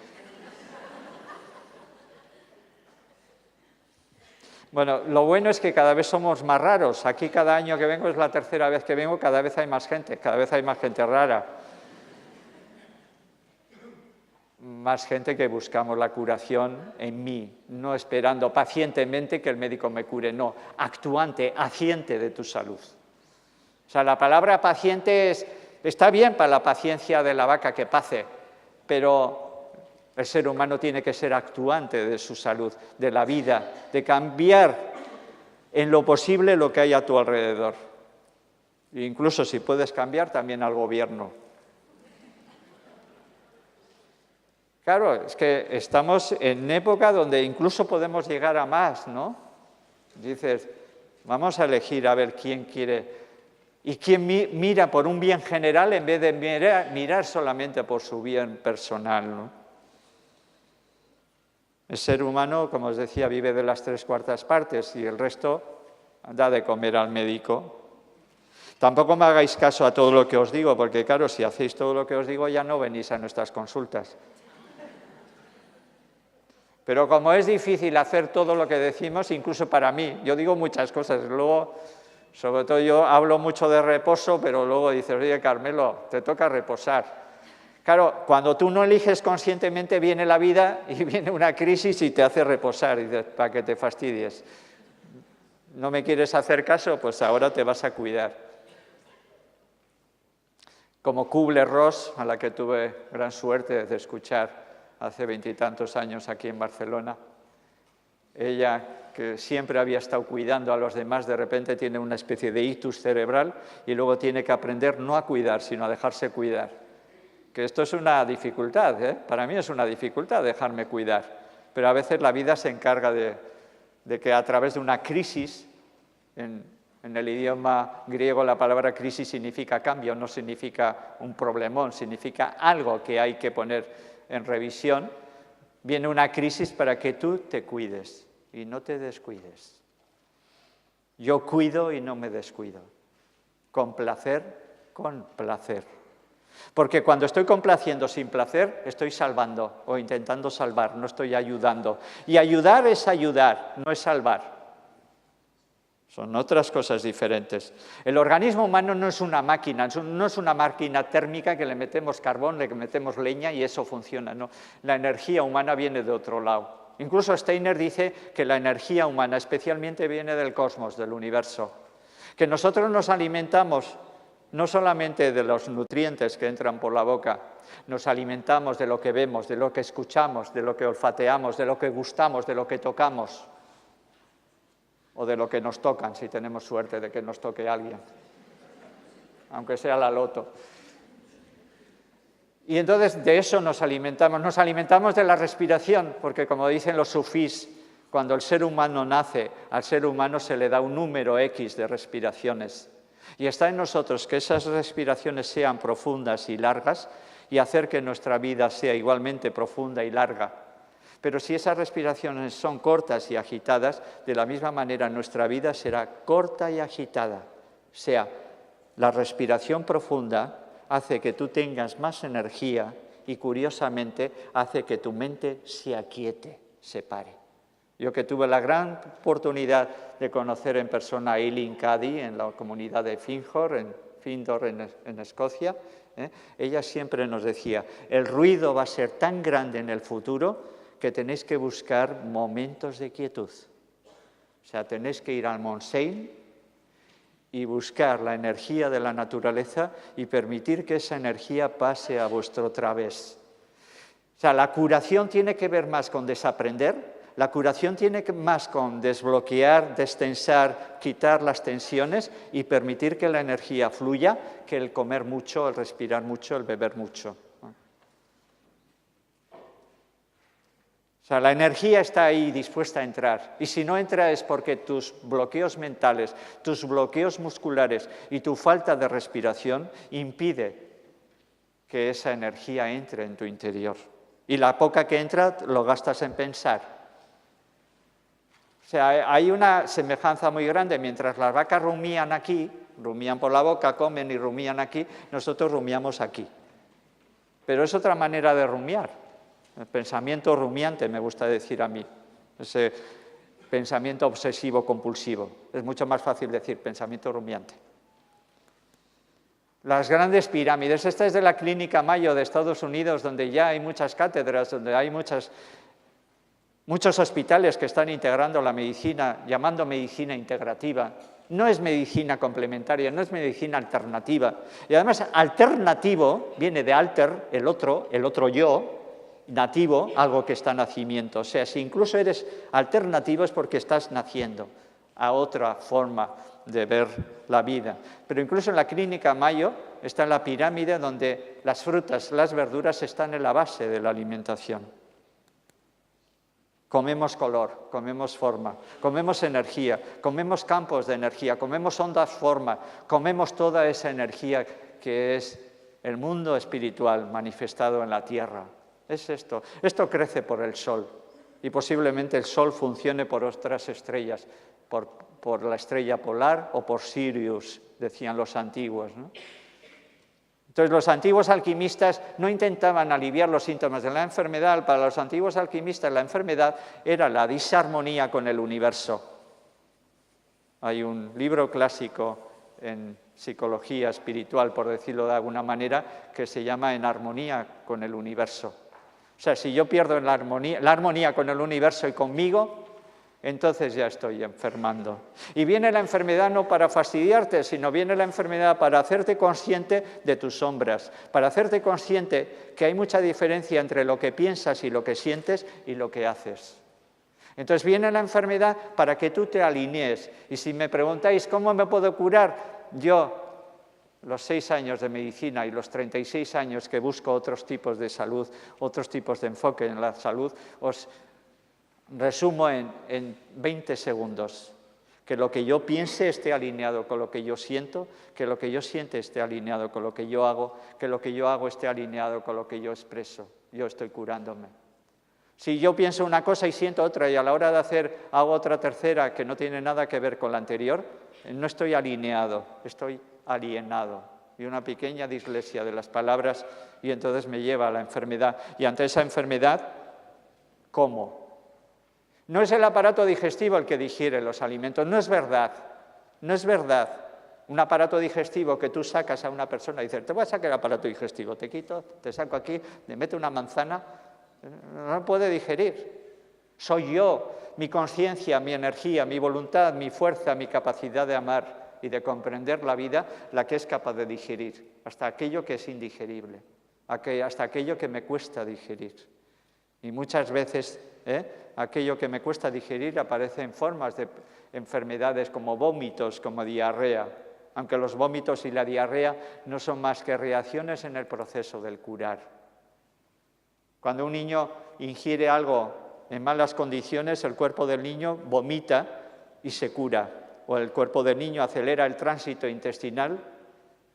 Bueno, lo bueno es que cada vez somos más raros. Aquí cada año que vengo, es la tercera vez que vengo, cada vez hay más gente rara. Más gente que buscamos la curación en mí, no esperando pacientemente que el médico me cure, no, actuante, haciente de tu salud. O sea, la palabra paciente está bien para la paciencia de la vaca que pace, pero el ser humano tiene que ser actuante de su salud, de la vida, de cambiar en lo posible lo que hay a tu alrededor. E incluso si puedes cambiar, también al gobierno. Claro, es que estamos en época donde incluso podemos llegar a más, ¿no? Dices, vamos a elegir a ver quién quiere y quién mira por un bien general en vez de mirar solamente por su bien personal, ¿no? El ser humano, como os decía, vive de las 3/4 partes y el resto da de comer al médico. Tampoco me hagáis caso a todo lo que os digo, porque claro, si hacéis todo lo que os digo ya no venís a nuestras consultas. Pero como es difícil hacer todo lo que decimos, incluso para mí, yo digo muchas cosas, luego, sobre todo yo hablo mucho de reposo, pero luego dices, oye, Carmelo, te toca reposar. Claro, cuando tú no eliges conscientemente, viene la vida y viene una crisis y te hace reposar, y dices, para que te fastidies. ¿No me quieres hacer caso? Pues ahora te vas a cuidar. Como Kubler-Ross, a la que tuve gran suerte de escuchar hace 20 y tantos años aquí en Barcelona, ella, que siempre había estado cuidando a los demás, de repente tiene una especie de ictus cerebral y luego tiene que aprender no a cuidar, sino a dejarse cuidar. Que esto es una dificultad, ¿eh? Para mí es una dificultad dejarme cuidar, pero a veces la vida se encarga de que a través de una crisis, en el idioma griego la palabra crisis significa cambio, no significa un problemón, significa algo que hay que poner en revisión, viene una crisis para que tú te cuides y no te descuides. Yo cuido y no me descuido, con placer, con placer. Porque cuando estoy complaciendo sin placer, estoy salvando o intentando salvar, no estoy ayudando. Y ayudar es ayudar, no es salvar. Son otras cosas diferentes. El organismo humano no es una máquina, no es una máquina térmica que le metemos carbón, le metemos leña y eso funciona. No, la energía humana viene de otro lado. Incluso Steiner dice que la energía humana especialmente viene del cosmos, del universo. Que nosotros nos alimentamos no solamente de los nutrientes que entran por la boca, nos alimentamos de lo que vemos, de lo que escuchamos, de lo que olfateamos, de lo que gustamos, de lo que tocamos, o de lo que nos tocan, si tenemos suerte de que nos toque alguien, aunque sea la loto. Y entonces de eso nos alimentamos de la respiración, porque como dicen los sufís, Cuando el ser humano nace, al ser humano se le da un número X de respiraciones. Y está en nosotros que esas respiraciones sean profundas y largas y hacer que nuestra vida sea igualmente profunda y larga. Pero si esas respiraciones son cortas y agitadas, de la misma manera nuestra vida será corta y agitada. O sea, la respiración profunda hace que tú tengas más energía y, curiosamente, hace que tu mente se aquiete, se pare. Yo que tuve la gran oportunidad de conocer en persona a Eileen Cady en la comunidad de Findhor en Escocia, ella siempre nos decía, el ruido va a ser tan grande en el futuro que tenéis que buscar momentos de quietud. O sea, tenéis que ir al Montseny y buscar la energía de la naturaleza y permitir que esa energía pase a vuestro través. O sea, la curación tiene que ver más con desaprender. La curación tiene más con desbloquear, destensar, quitar las tensiones y permitir que la energía fluya que el comer mucho, el respirar mucho, el beber mucho. O sea, la energía está ahí dispuesta a entrar. Y si no entra es porque tus bloqueos mentales, tus bloqueos musculares y tu falta de respiración impide que esa energía entre en tu interior. Y la poca que entra lo gastas en pensar. O sea, hay una semejanza muy grande. Mientras las vacas rumían aquí, rumían por la boca, comen y rumían aquí, nosotros rumiamos aquí. Pero es otra manera de rumiar. El pensamiento rumiante, me gusta decir a mí. Ese pensamiento obsesivo-compulsivo. Es mucho más fácil decir pensamiento rumiante. Las grandes pirámides. Esta es de la Clínica Mayo de Estados Unidos, donde ya hay muchas cátedras, donde hay muchos hospitales que están integrando la medicina, llamando medicina integrativa. No es medicina complementaria, no es medicina alternativa. Y además, alternativo viene de alter, el otro yo, nativo, algo que está en nacimiento. O sea, si incluso eres alternativo es porque estás naciendo a otra forma de ver la vida. Pero incluso en la Clínica Mayo está la pirámide donde las frutas, las verduras están en la base de la alimentación. Comemos color, comemos forma, comemos energía, comemos campos de energía, comemos ondas forma, comemos toda esa energía que es el mundo espiritual manifestado en la tierra. Es esto. Esto crece por el sol y posiblemente el sol funcione por otras estrellas, por la estrella polar o por Sirius, decían los antiguos, ¿no? Entonces, los antiguos alquimistas no intentaban aliviar los síntomas de la enfermedad. Para los antiguos alquimistas, la enfermedad era la disarmonía con el universo. Hay un libro clásico en psicología espiritual, por decirlo de alguna manera, que se llama En armonía con el universo. O sea, si yo pierdo la armonía con el universo y conmigo, entonces ya estoy enfermando. Y viene la enfermedad no para fastidiarte, sino viene la enfermedad para hacerte consciente de tus sombras, para hacerte consciente que hay mucha diferencia entre lo que piensas y lo que sientes y lo que haces. Entonces viene la enfermedad para que tú te alinees. Y si me preguntáis, ¿cómo me puedo curar? Yo, los 6 años de medicina y los 36 años que busco otros tipos de salud, otros tipos de enfoque en la salud, os resumo en 20 segundos. Que lo que yo piense esté alineado con lo que yo siento, que lo que yo siente esté alineado con lo que yo hago, que lo que yo hago esté alineado con lo que yo expreso. Yo estoy curándome. Si yo pienso una cosa y siento otra y a la hora de hacer hago otra tercera que no tiene nada que ver con la anterior, no estoy alineado, estoy alienado. Y una pequeña dislexia de las palabras y entonces me lleva a la enfermedad. Y ante esa enfermedad, ¿cómo? No es el aparato digestivo el que digiere los alimentos, no es verdad, no es verdad. Un aparato digestivo que tú sacas a una persona y dices, te voy a sacar el aparato digestivo, te quito, te saco aquí, te meto una manzana, no puede digerir. Soy yo, mi conciencia, mi energía, mi voluntad, mi fuerza, mi capacidad de amar y de comprender la vida, la que es capaz de digerir, hasta aquello que es indigerible, hasta aquello que me cuesta digerir. Y muchas veces aquello que me cuesta digerir aparece en formas de enfermedades como vómitos, como diarrea, aunque los vómitos y la diarrea no son más que reacciones en el proceso del curar. Cuando un niño ingiere algo en malas condiciones, el cuerpo del niño vomita y se cura, o el cuerpo del niño acelera el tránsito intestinal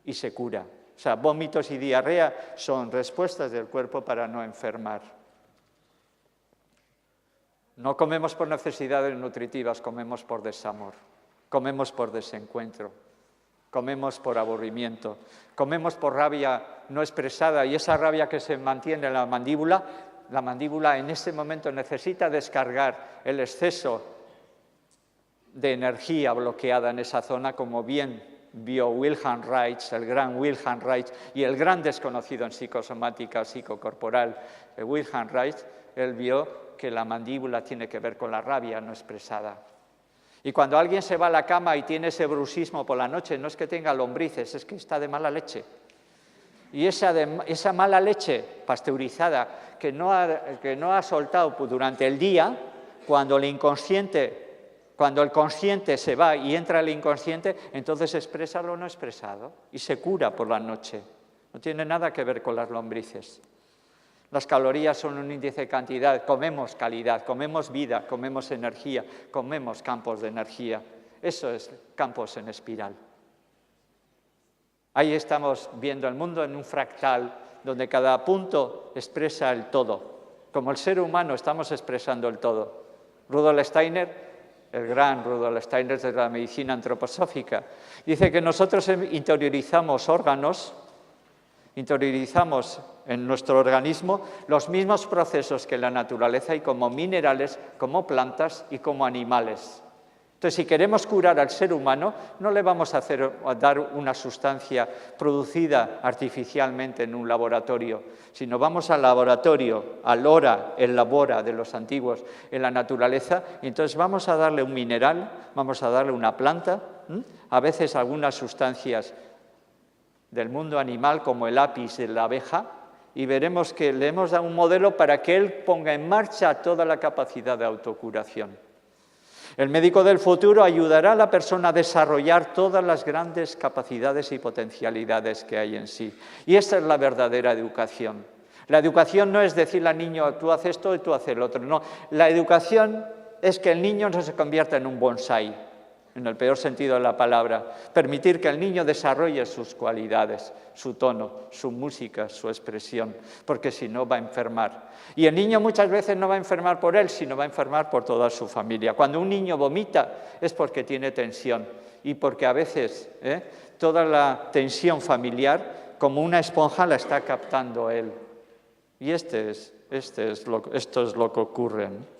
y se cura. O sea, vómitos y diarrea son respuestas del cuerpo para no enfermar. No comemos por necesidades nutritivas, comemos por desamor, comemos por desencuentro, comemos por aburrimiento, comemos por rabia no expresada, y esa rabia que se mantiene en la mandíbula en ese momento necesita descargar el exceso de energía bloqueada en esa zona, como bien vio Wilhelm Reich, el gran Wilhelm Reich, y el gran desconocido en psicosomática psicocorporal, Wilhelm Reich. Él vio que la mandíbula tiene que ver con la rabia no expresada. Y cuando alguien se va a la cama y tiene ese bruxismo por la noche, no es que tenga lombrices, es que está de mala leche. Y esa mala leche pasteurizada que no ha soltado durante el día, cuando el consciente se va y entra el inconsciente, entonces expresa lo no expresado y se cura por la noche. No tiene nada que ver con las lombrices. Las calorías son un índice de cantidad, comemos calidad, comemos vida, comemos energía, comemos campos de energía. Eso es campos en espiral. Ahí estamos viendo el mundo en un fractal, donde cada punto expresa el todo. Como el ser humano estamos expresando el todo. Rudolf Steiner, el gran Rudolf Steiner de la medicina antroposófica, dice que nosotros interiorizamos órganos, interiorizamos en nuestro organismo los mismos procesos que la naturaleza, y como minerales, como plantas y como animales. Entonces, si queremos curar al ser humano, no le vamos a dar una sustancia producida artificialmente en un laboratorio, sino vamos al laboratorio, al hora, el labora de los antiguos en la naturaleza, y entonces vamos a darle un mineral, vamos a darle una planta, a veces algunas sustancias del mundo animal, como el apis de la abeja, y veremos que le hemos dado un modelo para que él ponga en marcha toda la capacidad de autocuración. El médico del futuro ayudará a la persona a desarrollar todas las grandes capacidades y potencialidades que hay en sí. Y esta es la verdadera educación. La educación no es decirle al niño, tú haces esto y tú haces lo otro. No, la educación es que el niño no se convierta en un bonsái, en el peor sentido de la palabra. Permitir que el niño desarrolle sus cualidades, su tono, su música, su expresión, porque si no va a enfermar. Y el niño muchas veces no va a enfermar por él, sino va a enfermar por toda su familia. Cuando un niño vomita es porque tiene tensión, y porque a veces toda la tensión familiar, como una esponja, la está captando él. Y esto es lo que ocurre, ¿no?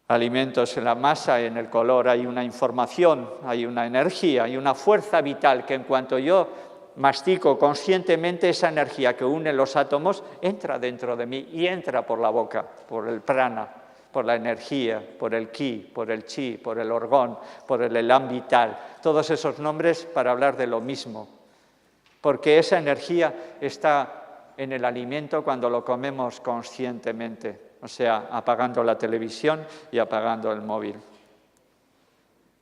Alimentos en la masa, en el color, hay una información, hay una energía, hay una fuerza vital que en cuanto yo mastico conscientemente, esa energía que une los átomos entra dentro de mí y entra por la boca, por el prana, por la energía, por el ki, por el chi, por el orgón, por el elan vital. Todos esos nombres para hablar de lo mismo, porque esa energía está en el alimento cuando lo comemos conscientemente. O sea, apagando la televisión y apagando el móvil.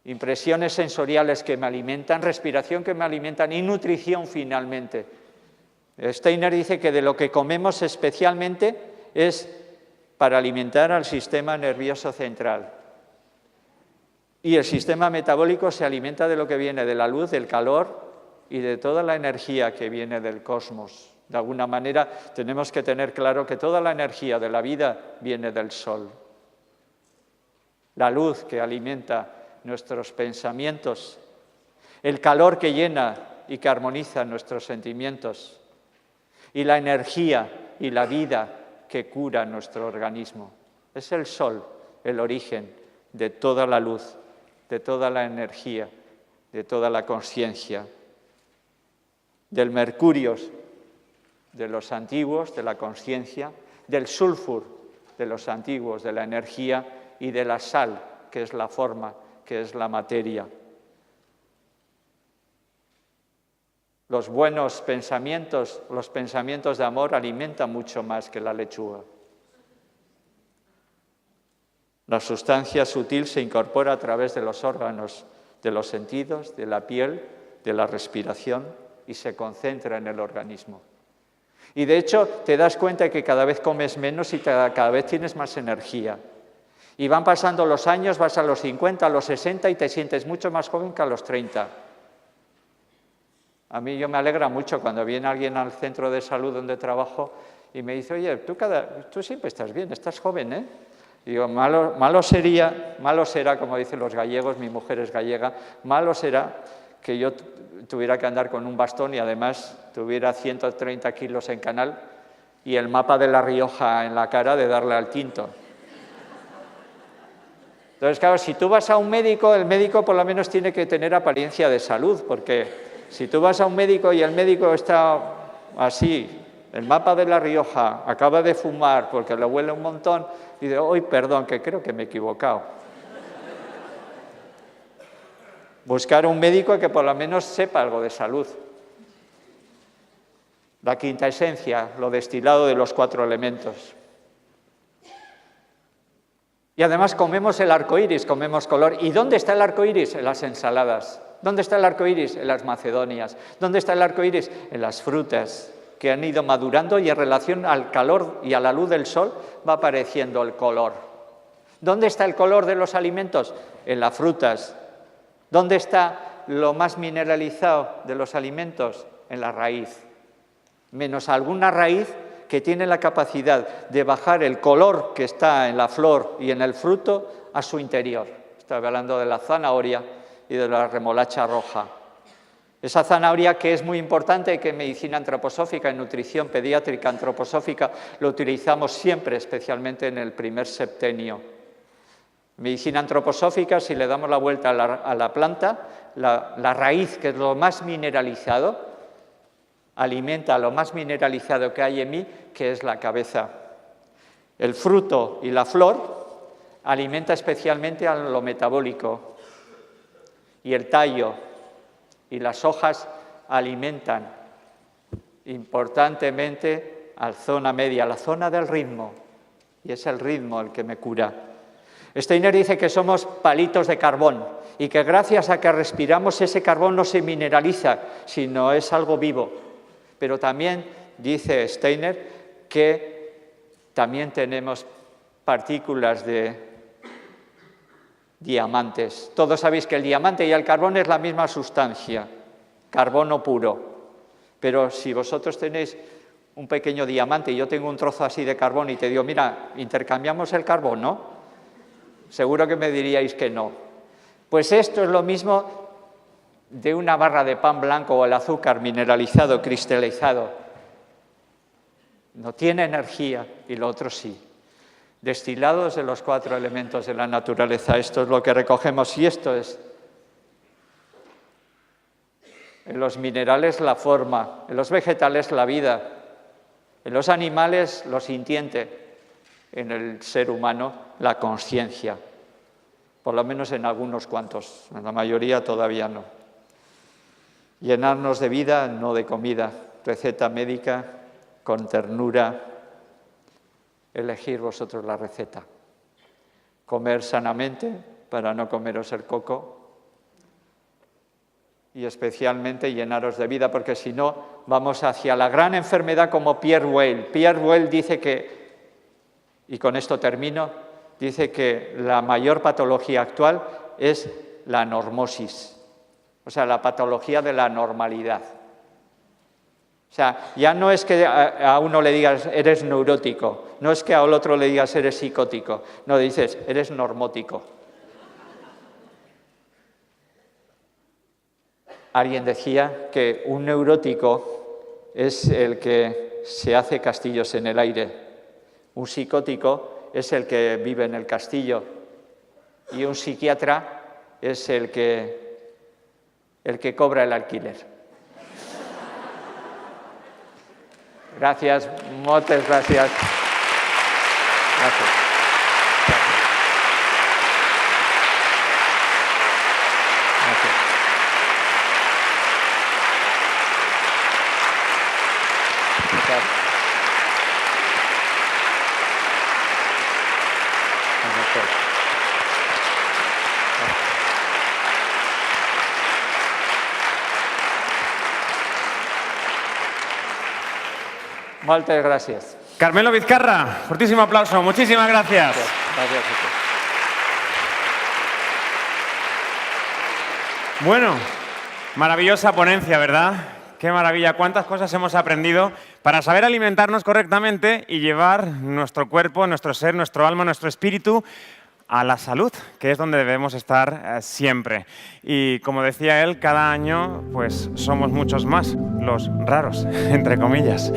Impresiones sensoriales que me alimentan, respiración que me alimentan y nutrición finalmente. Steiner dice que de lo que comemos especialmente es para alimentar al sistema nervioso central. Y el sistema metabólico se alimenta de lo que viene de la luz, del calor y de toda la energía que viene del cosmos. De alguna manera tenemos que tener claro que toda la energía de la vida viene del sol. La luz que alimenta nuestros pensamientos, el calor que llena y que armoniza nuestros sentimientos, y la energía y la vida que cura nuestro organismo. Es el sol el origen de toda la luz, de toda la energía, de toda la conciencia, del mercurio de los antiguos, de la conciencia, del sulfur de los antiguos, de la energía, y de la sal, que es la forma, que es la materia. Los buenos pensamientos, los pensamientos de amor alimentan mucho más que la lechuga. La sustancia sutil se incorpora a través de los órganos, de los sentidos, de la piel, de la respiración, y se concentra en el organismo. Y de hecho te das cuenta que cada vez comes menos y cada vez tienes más energía. Y van pasando los años, vas a los 50, a los 60 y te sientes mucho más joven que a los 30. A mí me alegra mucho cuando viene alguien al centro de salud donde trabajo y me dice, oye, tú siempre estás bien, estás joven, ¿eh? Y digo, malo será, como dicen los gallegos, mi mujer es gallega, malo será que yo tuviera que andar con un bastón y además tuviera 130 kilos en canal y el mapa de La Rioja en la cara de darle al tinto. Entonces, claro, si tú vas a un médico, el médico por lo menos tiene que tener apariencia de salud, porque si tú vas a un médico y el médico está así, el mapa de La Rioja, acaba de fumar porque le huele un montón, y dice, ¡ay, perdón, que creo que me he equivocado! Buscar un médico que por lo menos sepa algo de salud. La quinta esencia, lo destilado de los 4 elementos. Y además comemos el arco iris, comemos color. ¿Y dónde está el arco iris? En las ensaladas. ¿Dónde está el arco iris? En las macedonias. ¿Dónde está el arco iris? En las frutas que han ido madurando y en relación al calor y a la luz del sol va apareciendo el color. ¿Dónde está el color de los alimentos? En las frutas. ¿Dónde está lo más mineralizado de los alimentos? En la raíz. Menos alguna raíz que tiene la capacidad de bajar el color que está en la flor y en el fruto a su interior. Estoy hablando de la zanahoria y de la remolacha roja. Esa zanahoria que es muy importante, que en medicina antroposófica, en nutrición pediátrica antroposófica, lo utilizamos siempre, especialmente en el primer septenio. Medicina antroposófica, si le damos la vuelta a la planta, la raíz, que es lo más mineralizado, alimenta lo más mineralizado que hay en mí, que es la cabeza. El fruto y la flor alimenta especialmente a lo metabólico. Y el tallo y las hojas alimentan importantemente a la zona media, la zona del ritmo. Y es el ritmo el que me cura. Steiner dice que somos palitos de carbón y que gracias a que respiramos ese carbón no se mineraliza, sino es algo vivo. Pero también dice Steiner que también tenemos partículas de diamantes. Todos sabéis que el diamante y el carbón es la misma sustancia, carbono puro. Pero si vosotros tenéis un pequeño diamante y yo tengo un trozo así de carbón y te digo, mira, intercambiamos el carbón, ¿no? Seguro que me diríais que no. Pues esto es lo mismo de una barra de pan blanco o el azúcar mineralizado, cristalizado. No tiene energía y lo otro sí. Destilados de los 4 elementos de la naturaleza. Esto es lo que recogemos y esto es. En los minerales la forma, en los vegetales la vida, en los animales lo sintiente, en el ser humano la consciencia. Por lo menos en algunos cuantos, en la mayoría todavía no. Llenarnos de vida, no de comida. Receta médica, con ternura. Elegir vosotros la receta. Comer sanamente, para no comeros el coco. Y especialmente llenaros de vida, porque si no, vamos hacia la gran enfermedad como Pierre Weil. Pierre Weil dice que, y con esto termino, dice que la mayor patología actual es la normosis. O sea, la patología de la normalidad. O sea, ya no es que a uno le digas, eres neurótico, no es que al otro le digas, eres psicótico, no, dices, eres normótico. Alguien decía que un neurótico es el que se hace castillos en el aire, un psicótico es el que vive en el castillo y un psiquiatra es el que cobra el alquiler. Gracias, muchas gracias. Gracias. Moltes gràcies. Carmelo Vizcarra, fortísimo aplauso. Muchísimas gracias. Gràcies a tu. Bueno, maravillosa ponencia, ¿verdad? Qué maravilla, cuántas cosas hemos aprendido para saber alimentarnos correctamente y llevar nuestro cuerpo, nuestro ser, nuestro alma, nuestro espíritu a la salud, que es donde debemos estar siempre. Y como decía él, cada año pues somos muchos más, los raros, entre comillas.